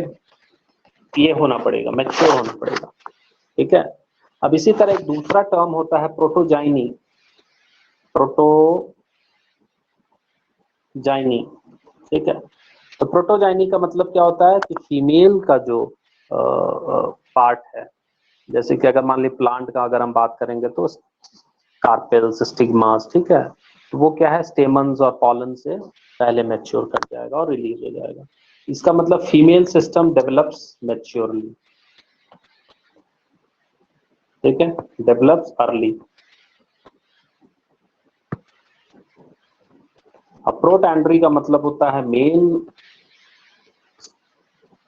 ये होना पड़ेगा, मैच्योर होना पड़ेगा, ठीक है। अब इसी तरह एक दूसरा टर्म होता है प्रोटोजाइनी। प्रोटोजाइनी, ठीक है। तो प्रोटोजाइनी का मतलब क्या होता है कि फीमेल का जो पार्ट है, जैसे कि अगर मान ली प्लांट का अगर हम बात करेंगे तो कार्पेल्स, स्टिग्मास, ठीक है, तो वो क्या है, स्टेमन्स और पॉलन से पहले मैच्योर कर जाएगा और रिलीज हो जाएगा। इसका मतलब फीमेल सिस्टम डेवलप्स मैच्योरली, ठीक है, डेवलप्स अर्ली। अब प्रोटैंड्री का मतलब होता है male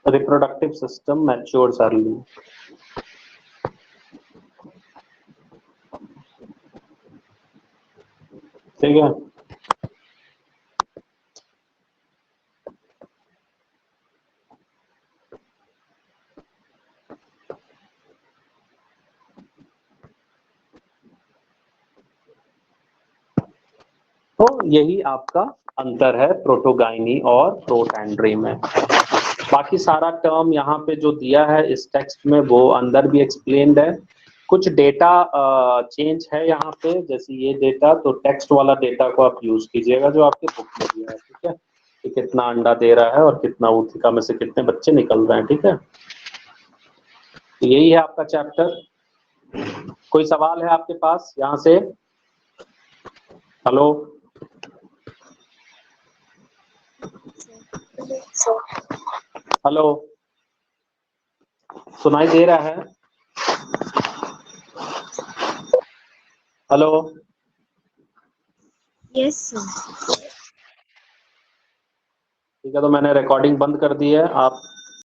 reproductive system matures early. ठीक है, तो यही आपका अंतर है प्रोटोगाइनी और प्रोटैंड्री में। बाकी सारा टर्म यहाँ पे जो दिया है इस टेक्स्ट में वो अंदर भी एक्सप्लेन्ड है। कुछ डेटा चेंज है यहाँ पे, जैसे ये डेटा, तो टेक्स्ट वाला डेटा को आप यूज कीजिएगा जो आपके बुक में दिया है, ठीक है, कि कितना अंडा दे रहा है और कितना ऊथिका में से कितने बच्चे निकल रहे हैं, ठीक है। तो यही है आपका चैप्टर। कोई सवाल है आपके पास यहाँ से? हेलो हेलो, सुनाई दे रहा है? Hello, yes sir. ठीक है, तो मैंने रिकॉर्डिंग बंद कर दी है, आप